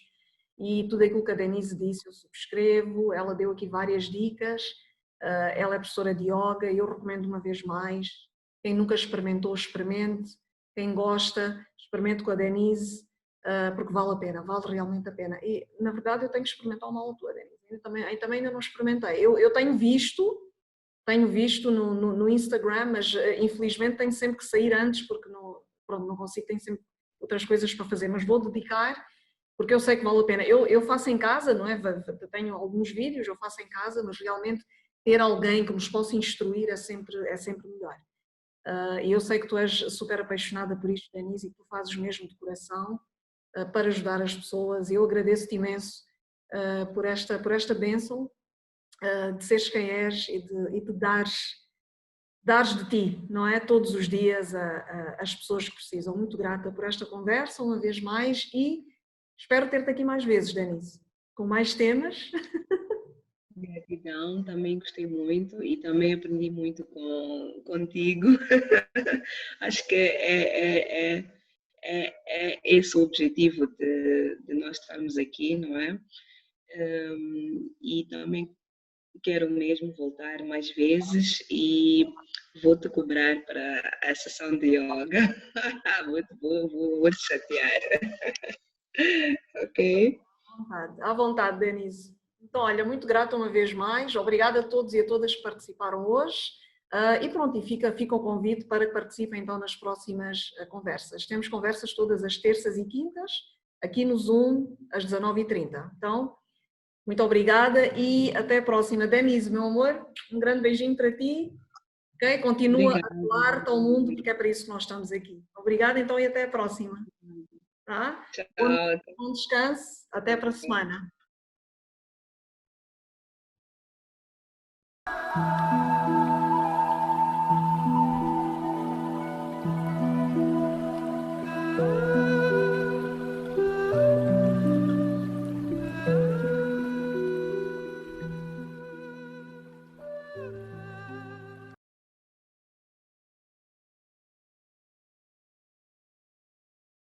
e tudo aquilo que a Denise disse eu subscrevo, ela deu aqui várias dicas, ela é professora de yoga e eu recomendo uma vez mais, quem nunca experimentou, experimente, quem gosta, experimente com a Denise, porque vale a pena, vale realmente a pena. E na verdade eu tenho que experimentar uma aula tua, Denise, eu também ainda não experimentei, eu tenho visto no Instagram, mas infelizmente tenho sempre que sair antes porque não consigo, tenho sempre outras coisas para fazer, mas vou dedicar porque eu sei que vale a pena. Eu faço em casa, não é? Tenho alguns vídeos, eu faço em casa, mas realmente ter alguém que nos possa instruir é sempre melhor. E eu sei que tu és super apaixonada por isto, Denise, e que tu fazes mesmo de coração para ajudar as pessoas. Eu agradeço-te imenso por esta bênção de seres quem és e de dares de ti, não é? Todos os dias às pessoas que precisam. Muito grata por esta conversa, uma vez mais, e espero ter-te aqui mais vezes, Denise, com mais temas. Gratidão, também gostei muito e também aprendi muito contigo. Acho que é esse o objetivo de nós estarmos aqui, não é? E também quero mesmo voltar mais vezes e vou-te cobrar para a sessão de yoga. Vou te chatear. Ok? À vontade, Denise. Então, olha, muito grata uma vez mais. Obrigada a todos e a todas que participaram hoje. E pronto, e fica o convite para que participem então nas próximas conversas. Temos conversas todas as terças e quintas, aqui no Zoom, às 19h30. Então, muito obrigada e até a próxima. Denise, meu amor, um grande beijinho para ti. Okay? Continua Obrigada. a doar-te ao mundo, porque é para isso que nós estamos aqui. Obrigada então e até a próxima. Tá? Tchau. Bom descanso. Até para a semana.